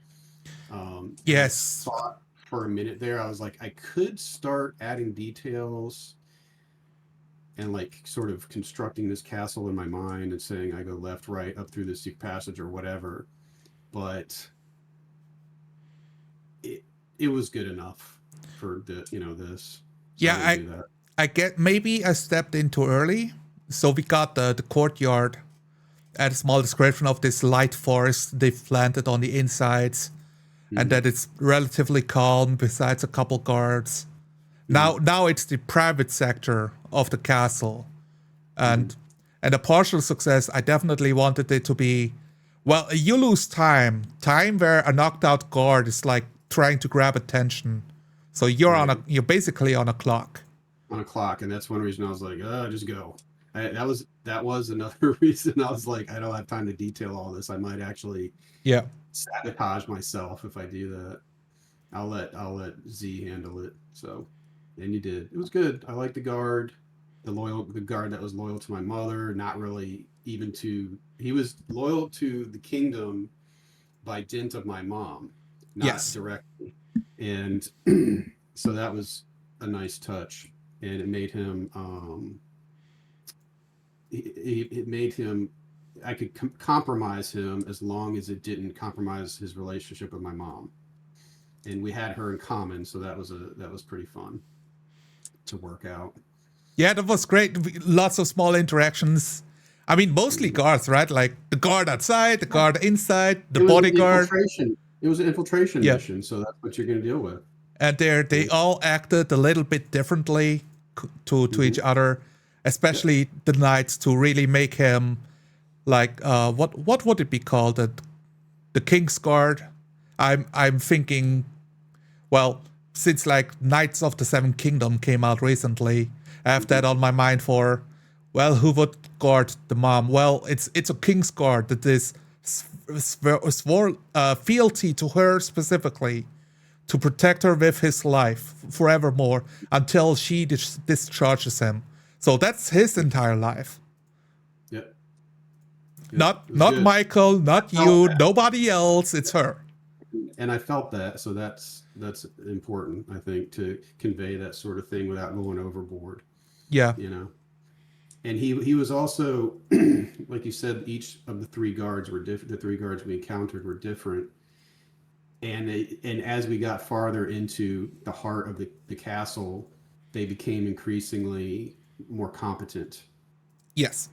And I Yes. thought for a minute there, I was like, I could start adding details and like sort of constructing this castle in my mind and saying I go left, right, up through this secret passage or whatever. But it it was good enough for this. So Yeah, I didn't do that. I get, maybe I stepped in too early. So we got the courtyard and a small description of this light forest they've planted on the insides, and Mm-hmm. that it's relatively calm besides a couple guards. Mm-hmm. Now it's the private sector of the castle. Mm-hmm. And a partial success, I definitely wanted it to be, well, you lose time where a knocked out guard is like trying to grab attention. So Right. you're basically on a clock. On a clock, and that's one reason I was like, just go. That was another reason I was like, I don't have time to detail all this. I might actually Yeah. sabotage myself if I do that. I'll let Z handle it. So, and you did. It was good. I like the guard that was loyal to my mother. Not really even to. He was loyal to the kingdom by dint of my mom, not Yes. directly. And so that was a nice touch, and it made him. It made him. I could compromise him as long as it didn't compromise his relationship with my mom, and we had her in common, so that was pretty fun. to work out. Yeah, that was great. Lots of small interactions. I mean, mostly guards, right? Like the guard outside, the guard inside, the bodyguard. It was an infiltration Yeah, mission, so that's what you're going to deal with. and they all acted a little bit differently to each other, especially the knights, to really make him like what would it be called? The King's Guard. I'm thinking, well, since like Knights of the Seven Kingdom came out recently, I have that on my mind for, well, who would guard the mom? Well, it's a King's Guard that is swore fealty to her specifically, to protect her with his life forevermore until she discharges him. So that's his entire life. Yeah. Not Michael, not you, nobody else. It's her. And I felt that, so that's important, I think, to convey that sort of thing without going overboard. Yeah. You know. And he was also, like you said, each of the three guards were different. The three guards we encountered were different. And as we got farther into the heart of the castle, they became increasingly more competent. Yes.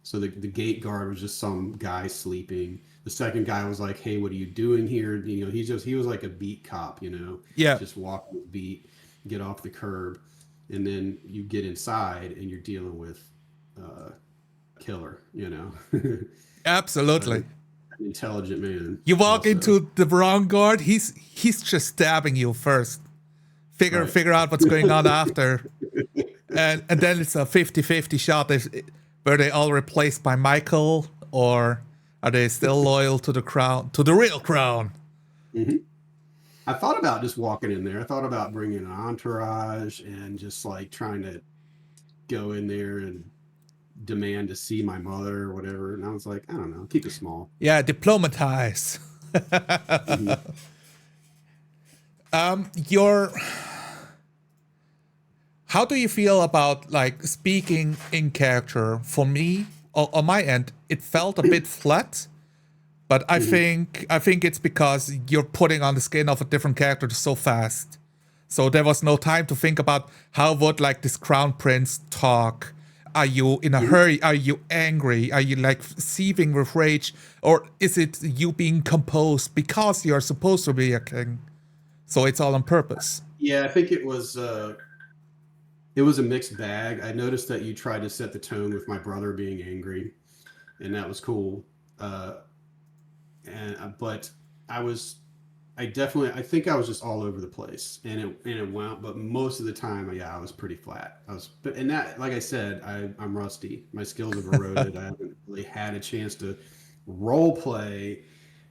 So the gate guard was just some guy sleeping. The second guy was like, "Hey, what are you doing here?" You know, he was like a beat cop. You know, yeah, just walk the beat, get off the curb, and then you get inside and you're dealing with a killer. You know, absolutely. An intelligent man. You walk into the wrong guard, he's just stabbing you first. Figure out what's going on after. And then it's a 50-50 shot. Were they all replaced by Michael, or are they still loyal to the crown, to the real crown? Mm-hmm. I thought about just walking in there. I thought about bringing an entourage and just like trying to go in there and demand to see my mother or whatever. And I was like, I don't know, keep it small. Yeah, diplomatize. Mm-hmm. How do you feel about like speaking in character? For me, on my end, it felt a bit flat, but I think it's because you're putting on the skin of a different character so fast. So there was no time to think about how would like this crown prince talk. Are you in a hurry? Are you angry? Are you like seething with rage? Or is it you being composed because you're supposed to be a king? So it's all on purpose. Yeah, I think it was a mixed bag. I noticed that you tried to set the tone with my brother being angry, and that was cool. But I think I was just all over the place, and it went. But most of the time, yeah, I was pretty flat. And that, like I said, I'm rusty. My skills have eroded. I haven't really had a chance to role play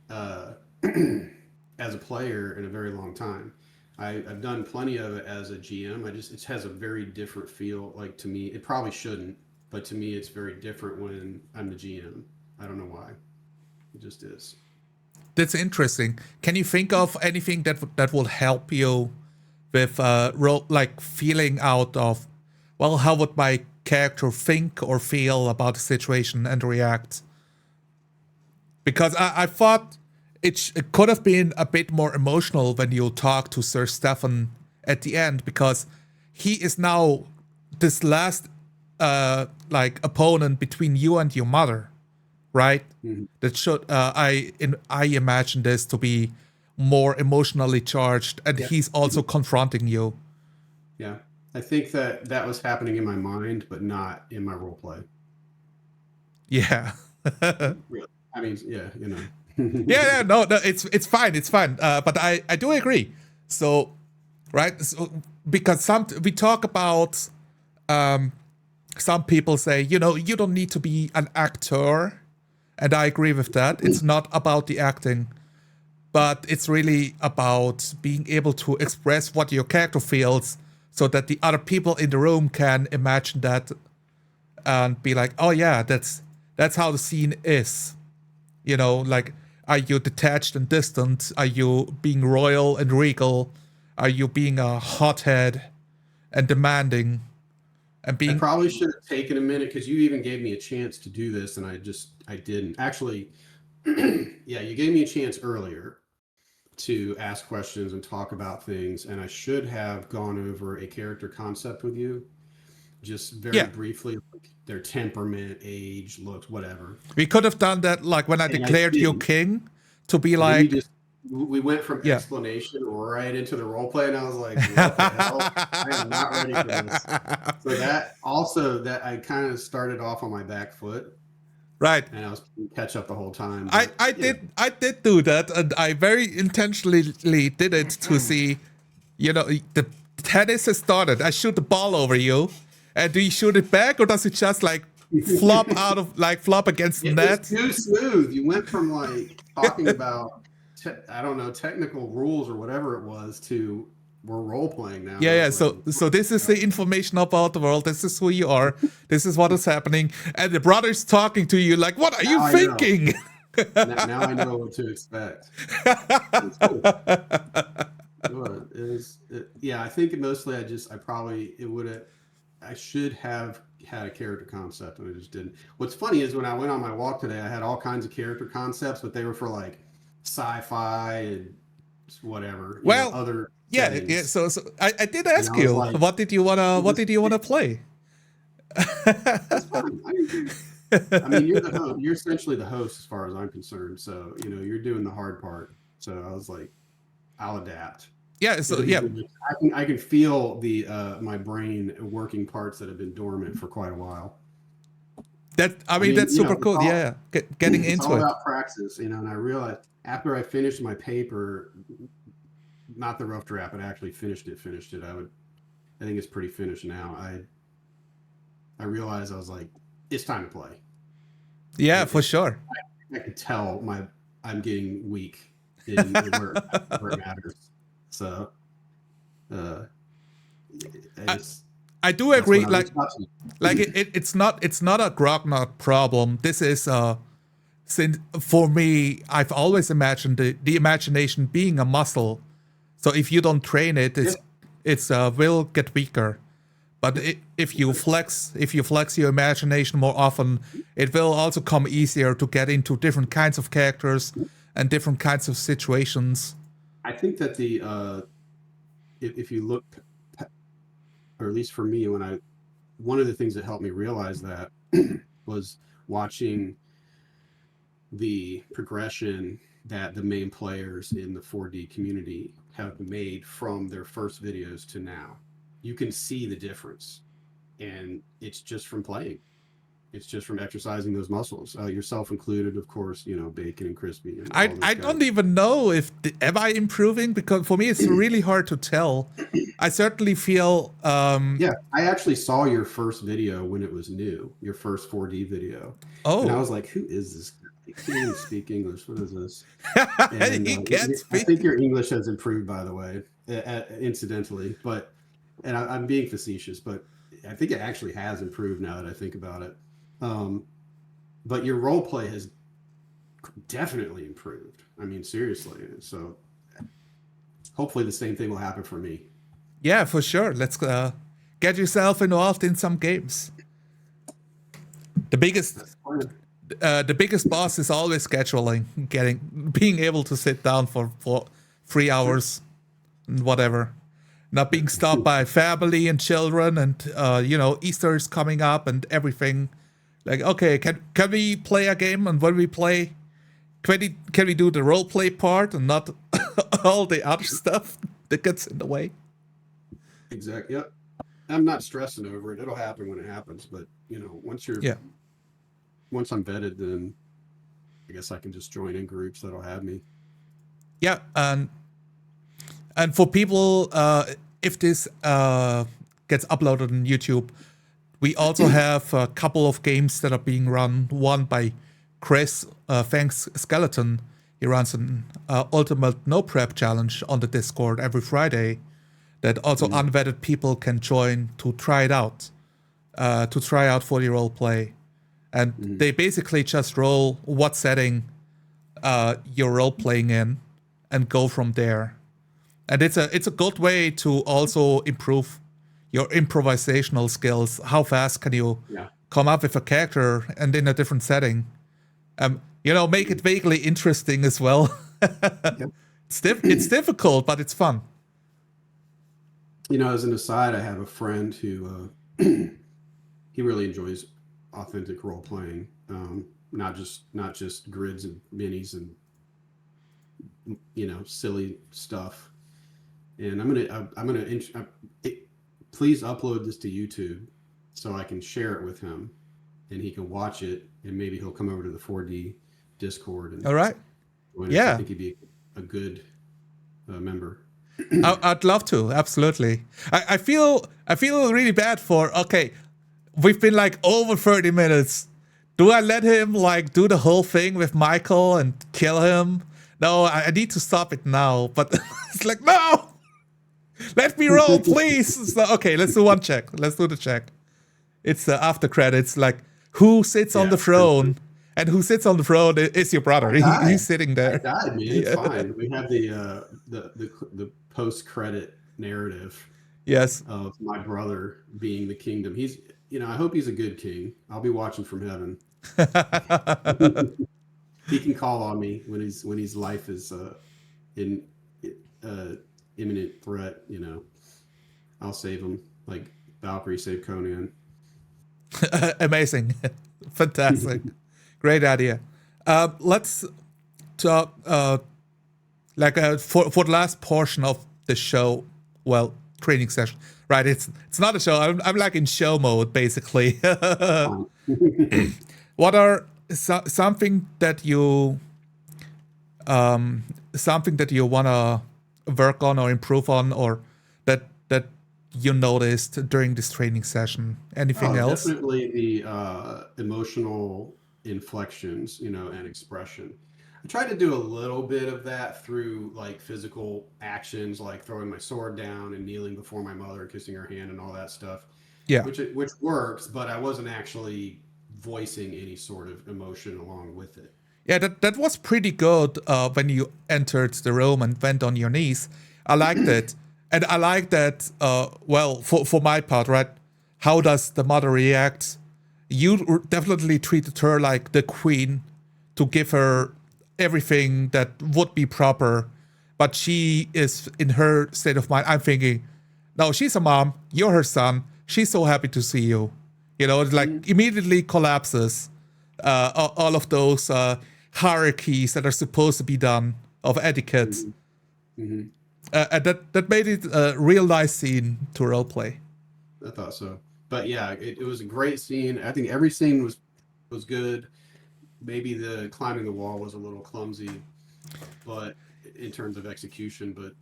as a player in a very long time. I've done plenty of it as a GM. It has a very different feel. Like, to me, it probably shouldn't, but to me, it's very different when I'm the GM. I don't know why. It just is. That's interesting. Can you think of anything that will help you with like feeling out of, well, how would my character think or feel about the situation and react? Because I thought it could have been a bit more emotional when you talk to Sir Stefan at the end, because he is now this last like opponent between you and your mother, right? Mm-hmm. That should I imagine this to be more emotionally charged, and he's also confronting you. Yeah, I think that was happening in my mind, but not in my role play. Yeah. Really? I mean, yeah, you know. yeah, no, it's fine, but I do agree. So, right, so, because we talk about some people say, you know, you don't need to be an actor, and I agree with that. It's not about the acting, but it's really about being able to express what your character feels, so that the other people in the room can imagine that and be like, oh yeah, that's how the scene is. You know, like, are you detached and distant? Are you being royal and regal? Are you being a hothead and demanding? And being... I probably should have taken a minute, because you even gave me a chance to do this, and I didn't. Actually, yeah, you gave me a chance earlier to ask questions and talk about things, and I should have gone over a character concept with you, just very briefly, like their temperament, age, looks, whatever. We could have done that, like when I And declared you king, to be and like, we went from explanation right into the role play, and I was like, what the hell? I am not ready for this. So that I kind of started off on my back foot. Right. And I was playing catch up the whole time. I did do that, and I very intentionally did it to see, the tennis has started. I shoot the ball over you, and do you shoot it back, or does it just like flop against the net? It was too smooth. You went from like talking about technical rules or whatever it was to we're role playing now. Yeah. So this is the information about the world. This is who you are. This is what is happening. And the brother's talking to you like, what are you thinking? Now I know what to expect. I think mostly I should have had a character concept, and I just didn't. What's funny is when I went on my walk today, I had all kinds of character concepts, but they were for like sci-fi and whatever. Other settings. So I did ask you, like, what did you wanna play? That's fine. I mean, you're the host. You're essentially the host as far as I'm concerned. So you're doing the hard part. So I was like, I'll adapt. Yeah. So yeah, I can feel the my brain working parts that have been dormant for quite a while. That's super cool. Getting into it. It's all about praxis, and I realized after I finished my paper, not the rough draft, but I actually finished it. I think it's pretty finished now. I realized I was like, it's time to play. Yeah, for sure. I could tell I'm getting weak in where it matters. So, I do agree. It's not a Grognard problem. This is since for me, I've always imagined the imagination being a muscle. So if you don't train it, it's will get weaker. But if you flex your imagination more often, it will also come easier to get into different kinds of characters and different kinds of situations. I think that if you look, or at least for me, one of the things that helped me realize that was watching the progression that the main players in the 4D community have made from their first videos to now. You can see the difference, and it's just from playing. It's just from exercising those muscles, yourself included, of course. Bacon and crispy. And I don't even know am I improving, because for me it's really hard to tell. I certainly feel. I actually saw your first video when it was new, your first 4D video. Oh, and I was like, who is this guy? He can't even speak English. What is this? And, he can't speak. I think your English has improved, by the way, incidentally, but. And I'm being facetious, but I think it actually has improved now that I think about it. But your role play has definitely improved. I mean, seriously. So hopefully the same thing will happen for me. Yeah, for sure. Let's get yourself involved in some games. The biggest boss is always scheduling, being able to sit down for 3 hours and whatever. Not being stopped by family and children, and Easter is coming up and everything. Like, okay, can we play a game? And when we play, can we do the role play part and not all the other stuff that gets in the way? Exactly. Yep. I'm not stressing over it. It'll happen when it happens. But once I'm vetted, then I guess I can just join in groups that'll have me. Yeah, and for people, if this gets uploaded on YouTube, we also have a couple of games that are being run. One by Chris, Thanks Skeleton. He runs an Ultimate No Prep Challenge on the Discord every Friday that also unvetted people can join to try it out, for the role play. And they basically just roll what setting you're role playing in and go from there. And it's a good way to also improve your improvisational skills. How fast can you come up with a character and in a different setting? Make it vaguely interesting as well. It's difficult, but it's fun. As an aside, I have a friend who he really enjoys authentic role playing, not just grids and minis and silly stuff. And please upload this to YouTube so I can share it with him and he can watch it, and maybe he'll come over to the 4D Discord and All right. join us. I Yeah. think he'd be a good member. I'd love to. Absolutely. I feel really bad for. Okay, we've been like over 30 minutes. Do I let him like do the whole thing with Michael and kill him? No, I need to stop it now. But it's like, no, let me roll, please. So, okay, let's do one check. Let's do the check. It's after credits. Like, who sits on the throne? And who sits on the throne is your brother. He's sitting there. I died, man. It's fine. We have the post credit narrative. Yes. Of my brother being the kingdom. He's, I hope he's a good king. I'll be watching from heaven. He can call on me when his life is in imminent threat. I'll save him like Valkyrie saved Conan. Amazing. Fantastic. Great idea. Let's talk for the last portion of the show. Well, training session, right? It's not a show. I'm like in show mode basically. What are something that you wanna work on or improve on, or that you noticed during this training session? Anything else? Definitely the emotional inflections, and expression. I tried to do a little bit of that through like physical actions, like throwing my sword down and kneeling before my mother, kissing her hand, and all that stuff. Yeah, which works, but I wasn't actually voicing any sort of emotion along with it. Yeah, that was pretty good when you entered the room and went on your knees. I liked it. And I like that, for my part, right? How does the mother react? You definitely treated her like the queen to give her everything that would be proper. But she is in her state of mind. I'm thinking, no, she's a mom. You're her son. She's so happy to see you. It like immediately collapses all of those hierarchies that are supposed to be done of etiquette. And that made it a real nice scene to roleplay. I thought so. But yeah, it was a great scene. I think every scene was good. Maybe the climbing the wall was a little clumsy, but in terms of execution. But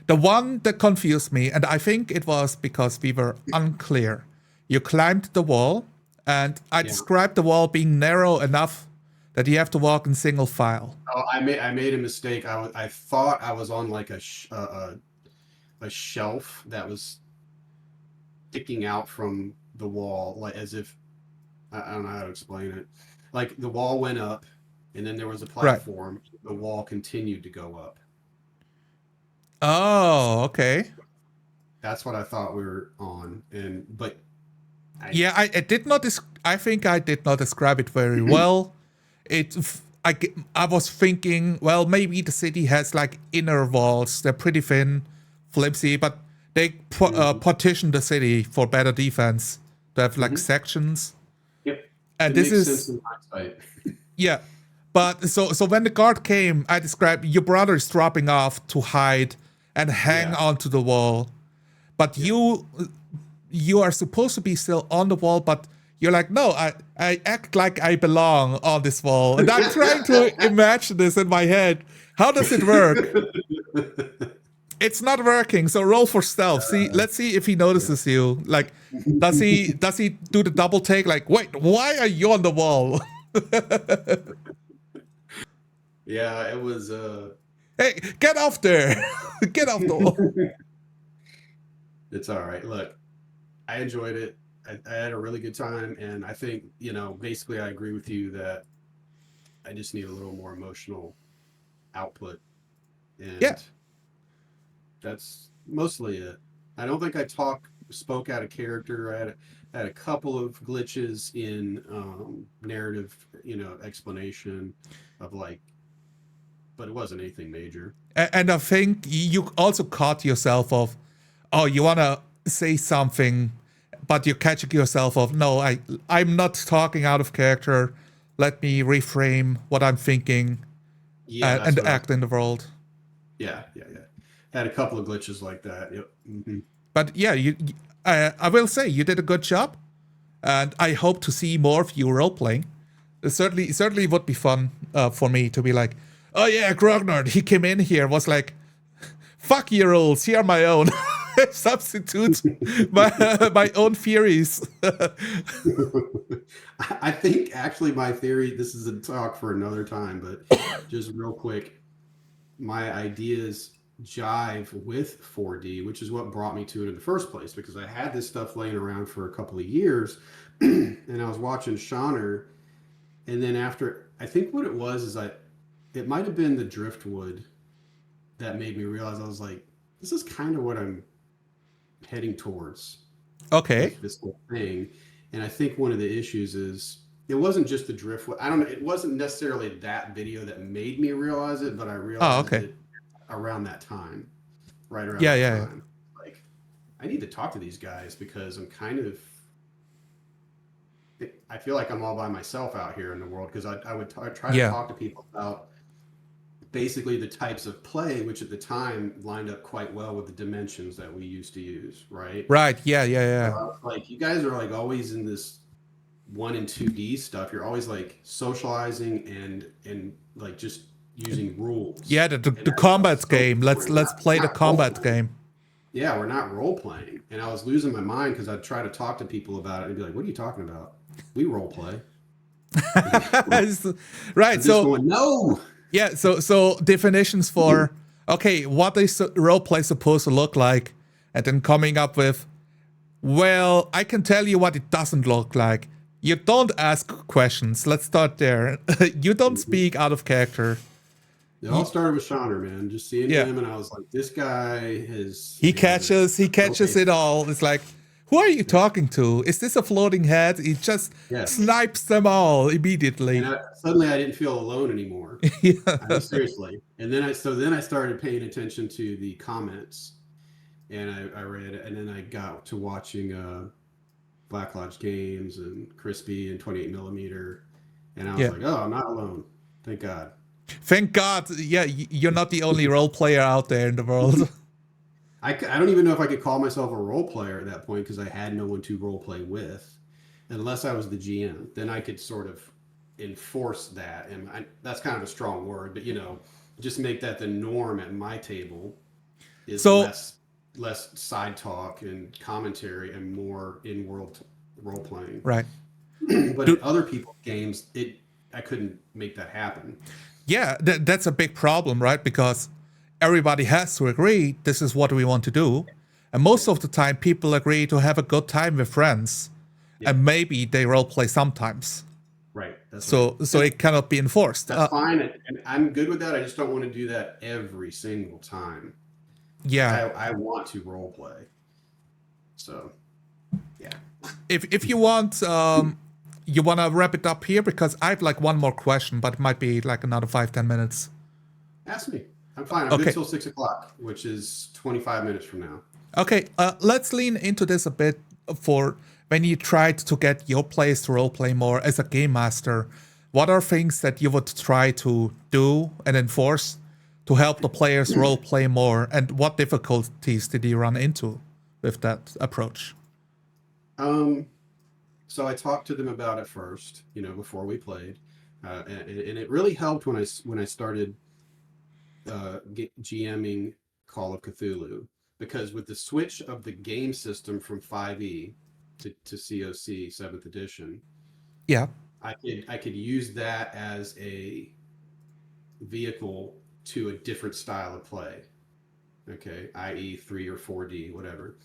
the one that confused me, and I think it was because we were unclear. You climbed the wall, and I described the wall being narrow enough that you have to walk in single file. Oh, I made a mistake. I thought I was on like a shelf that was sticking out from the wall, like as if I don't know how to explain it. Like the wall went up, and then there was a platform. Right. The wall continued to go up. Oh, okay. That's what I thought we were on, but I did not. I think I did not describe it very well. I was thinking, well, maybe the city has like inner walls. They're pretty thin, flimsy, but they partition the city for better defense. They have like sections. Yep. And this makes sense in hindsight. Yeah. But so when the guard came, I described your brother is dropping off to hide and hang onto the wall. But you are supposed to be still on the wall, but you're like, no, I act like I belong on this wall. And I'm trying to imagine this in my head. How does it work? It's not working, so roll for stealth. Let's see if he notices you. Like, does he do the double take? Like, wait, why are you on the wall? Yeah, it was. Hey, get off there! Get off the wall. It's all right. Look, I enjoyed it. I had a really good time, and I think basically I agree with you that I just need a little more emotional output, and that's mostly it. I don't think I spoke out of character. I had a couple of glitches in narrative, explanation of like but it wasn't anything major. And I think you also caught yourself of, oh, you want to say something, but you're catching yourself of, no, I'm not talking out of character. Let me reframe what I'm thinking Yeah, that's and what I was. act in the world. Yeah. Had a couple of glitches like that. Yep. But yeah, I will say you did a good job, and I hope to see more of you role playing. Certainly would be fun for me to be like, oh yeah, Grognard, he came in here, was like, fuck your rules, here are my own. Substitute my own theories. I think actually my theory, this is a talk for another time, but just real quick, my ideas jive with 4D, which is what brought me to it in the first place, because I had this stuff laying around for a couple of years and I was watching Shauner. And then after, I think what it was is it might have been the driftwood that made me realize, I was like, this is kind of what I'm heading towards Okay. with this whole thing. And I think one of the issues is it wasn't just the driftwood. I don't know. It wasn't necessarily that video that made me realize it, but I Oh, realized okay. it around that time, right around Yeah, that yeah, yeah. time. Like, I need to talk to these guys because I'm kind of, I feel like I'm all by myself out here in the world, because I would try to Yeah. talk to people about basically the types of play, which at the time lined up quite well with the dimensions that we used to use, right? Right. Yeah, yeah, So yeah. I was like, you guys are like always in this 1 and 2D stuff. You're always like socializing and like just using rules. Yeah, And the I was combat so game. Let's play the not role combat playing. game. Yeah, we're not role playing. And I was losing my mind because I'd try to talk to people about it and be like, what are you talking about? We role play. Right. I'm just So going, no. yeah, so definitions for okay, what is roleplay supposed to look like, and then coming up with, well, I can tell you what it doesn't look like. You don't ask questions. Let's start there. You don't Mhm. speak out of character. It all started with Shauner, man. Just seeing Yeah, him, and I was like, this guy he has catches okay. it all. It's like, who are you talking to? Is this a floating head? He just Yes. snipes them all And immediately. suddenly I didn't feel alone anymore. I Yeah, mean, seriously. And then I started paying attention to the comments, and I read, and then I got to watching Black Lodge Games and Crispy and 28 millimeter, and I was yeah. like, oh, I'm not alone. Thank God. Thank God. Yeah, you're not the only role player out there in the world. I don't even know if I could call myself a role player at that point because I had no one to role play with, unless I was the GM. Then I could sort of enforce that, and that's kind of a strong word, but just make that the norm at my table is So less side talk and commentary and more in-world role playing. right. But in Do, other people's games, I couldn't make that happen. yeah, that's a big problem, right? Because everybody has to agree this is what we want to do. And most Yeah, of the time, people agree to have a good time with friends. yeah, And maybe they role play sometimes. right. That's right. So it cannot be enforced. That's fine, and I'm good with that. I just don't want to do that every single time. Like Yeah. I want to role play. So yeah. If you want, you want to wrap it up here because I have like one more question, but it might be like another 5-10 minutes. Ask me. I'm fine. I'm good Okay. till 6 o'clock, which is 25 minutes from now. Okay, let's lean into this a bit for when you tried to get your players to roleplay more as a game master. What are things that you would try to do and enforce to help the players roleplay more? And what difficulties did you run into with that approach? Um, so I talked to them about it first, before we played, and it really helped when I started GMing Call of Cthulhu, because with the switch of the game system from 5e to COC 7th edition, Yeah, I could use that as a vehicle to a different style of play. Okay, i.e., 3 or 4D, whatever.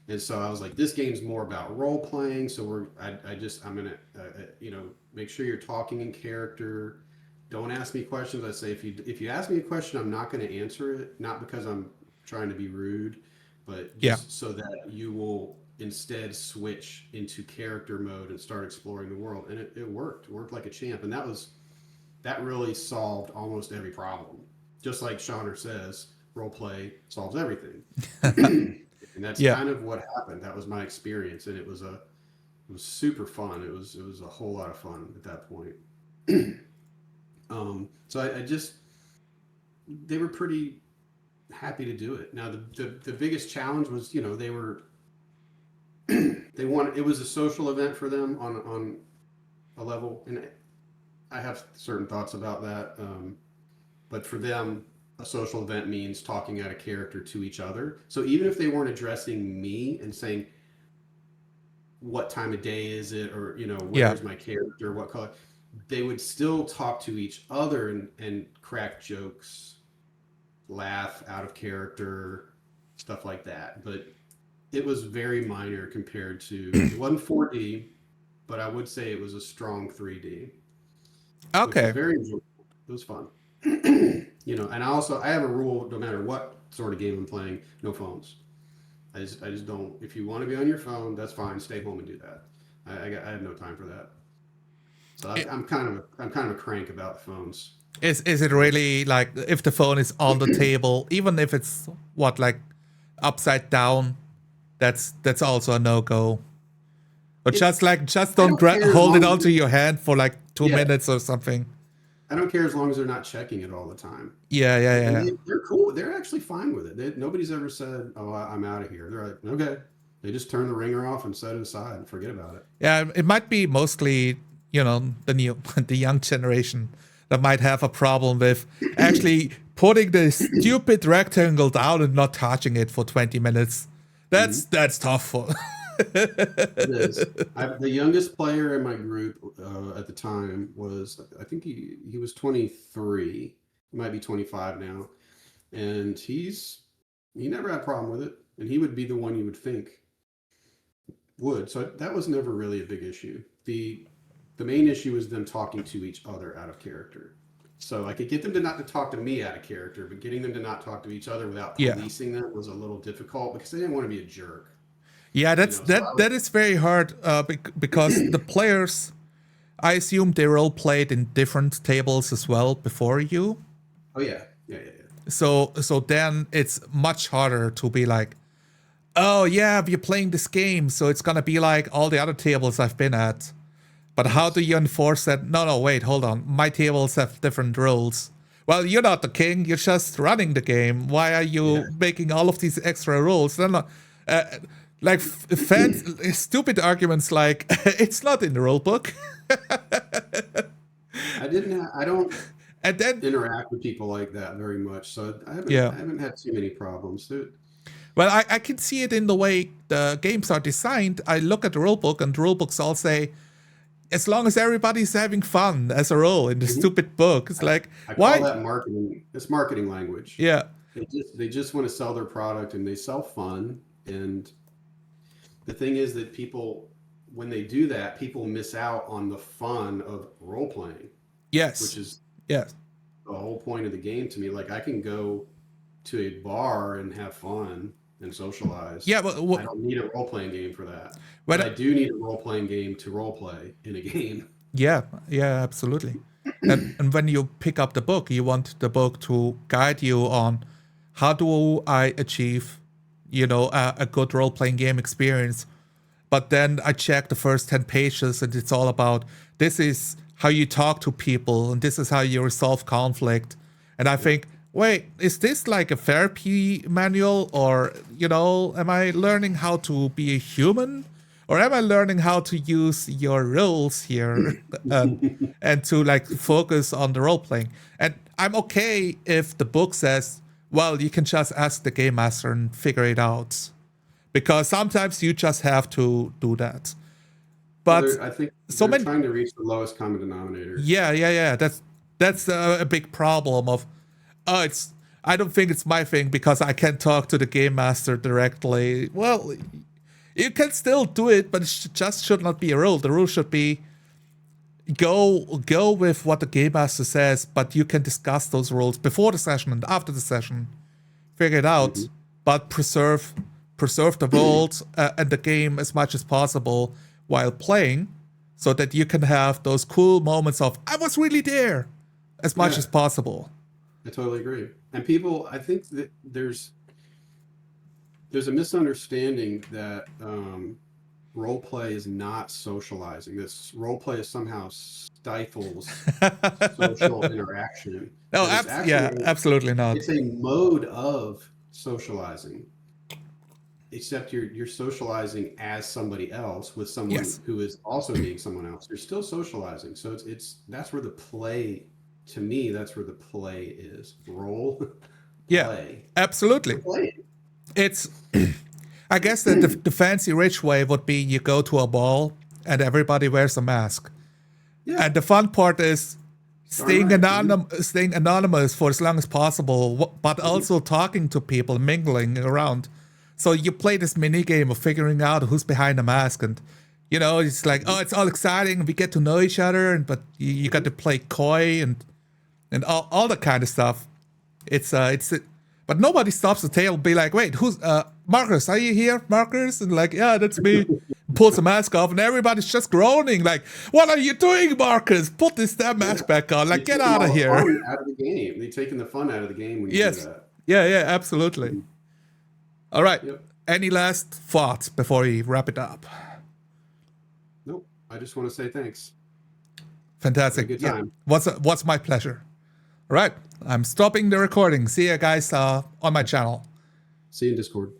And so I was like, this game's more about role playing. So I'm gonna, make sure you're talking in character. Don't ask me questions. I say, if you ask me a question, I'm not going to answer it, not because I'm trying to be rude, but yeah. just so that you will instead switch into character mode and start exploring the world. And it worked like a champ. And that really solved almost every problem. just like Shauner says, role play solves everything. And that's Yeah. kind of what happened. That was my experience, and it was super fun. It was a whole lot of fun at that point. So I just they were pretty happy to do it. Now the biggest challenge was, you know, they were they wanted, it was a social event for them on a level, and I have certain thoughts about that. But for them, a social event means talking out of character to each other. So even if they weren't addressing me and saying, what time of day is it, or, you know, Yeah. where's my character, what color, they would still talk to each other and crack jokes, laugh out of character, stuff like that. But it was very minor compared to, it wasn't 4D, but I would say it was a strong 3D, which was Okay. very enjoyable. It was fun. You know, and I have a rule, no matter what sort of game I'm playing, no phones. I just don't. If you want to be on your phone, that's fine. Stay home and do that. I have no time for that. So I'm kind of a crank about phones. Is it really like if the phone is on the table, even if it's what, like upside down, that's also a no go. Or just I don't don't care as hold it long as onto your hand for like 2 yeah, minutes or something. I don't care as long as they're not checking it all the time. Yeah, yeah, And yeah. they're cool. They're actually fine with it. Nobody's ever said, "Oh, I'm out of here." They're like, "Okay." They just turn the ringer off and set it aside and forget about it. Yeah, it might be mostly, you know, the young generation that might have a problem with actually putting the stupid rectangle down and not touching it for 20 minutes. That's tough for. It is. The youngest player in my group at the time was, I think he was 23. He might be 25 now, and he never had a problem with it, and he would be the one you would think would. So that was never really a big issue. The main issue was them talking to each other out of character. So I could get them to not to talk to me out of character, but getting them to not talk to each other without Yeah. policing them was a little difficult because they didn't want to be a jerk. Yeah, You know, so that is very hard because the players, I assume they all played in different tables as well before you. oh yeah, yeah. So then it's much harder to be like, oh yeah, we're playing this game, so it's gonna be like all the other tables I've been at. But how do you enforce that? No, wait, hold on. My tables have different rules. Well, you're not the king. You're just running the game. Why are you making all of these extra rules? Then, like stupid arguments like it's not in the rule book. I don't And then, interact with people like that very much, so I yeah. haven't had too many problems. Well, I can see it in the way the games are designed. I look at the rulebook, and the rulebooks all say, as long as everybody's having fun as a rule in the stupid book. It's like, I why? call that marketing. It's marketing language. Yeah. They just want to sell their product, and they sell fun. And the thing is that people, when they do that, people miss out on the fun of role playing. Yes. Which is yes. the whole point of the game to me. Like, I can go to a bar and have fun and socialize. Yeah, well, I don't need a role-playing game for that. But I do need a role-playing game to role-play in a game. Yeah, absolutely. and when you pick up the book, you want the book to guide you on how do I achieve, you know, a good role-playing game experience. But then I check the first 10 pages, and it's all about this is how you talk to people, and this is how you resolve conflict. And I think, wait, is this like a therapy manual, or, you know, am I learning how to be a human, or am I learning how to use your rules here and to like focus on the role playing? And I'm okay if the book says, well, you can just ask the game master and figure it out, because sometimes you just have to do that. But I think they're trying to reach the lowest common denominator. Yeah. That's a big problem of, I don't think it's my thing because I can't talk to the game master directly. Well, you can still do it, but it just should not be a rule. The rule should be go with what the game master says, but you can discuss those rules before the session and after the session. Figure it out, but preserve the rules and the game as much as possible while playing, so that you can have those cool moments of I was really there as much as possible. I totally agree. And people, I think that there's a misunderstanding that role play is not socializing. This role play somehow stifles social interaction. No, But yeah, absolutely not. it's a mode of socializing. Except you're socializing as somebody else with someone Yes. who is also being someone else. You're still socializing. So it's that's where the play, to me, that's where the play is. Role Yeah, play. absolutely. We're playing. It's, I guess the fancy rich way would be you go to a ball and everybody wears a mask. Yeah. And the fun part is staying, Darn staying anonymous for as long as possible, but also talking to people, mingling around. So you play this mini game of figuring out who's behind the mask, and it's like, oh, it's all exciting. We get to know each other, but you got to play coy and all that kind of stuff. But nobody stops the table, be like, wait, who's Marcus? Are you here, Marcus? And like, yeah, that's me. Pulls the mask off, and everybody's just groaning, like, what are you doing, Marcus? Put this damn mask back on. Like, get out of here. Out of the game. They're taking the fun out of the game when you do that. Yeah, absolutely. All right. Yep. Any last thoughts before we wrap it up? Nope. I just want to say thanks. Fantastic. Good time. What's my pleasure. All right. I'm stopping the recording. See you guys on my channel. See you in Discord.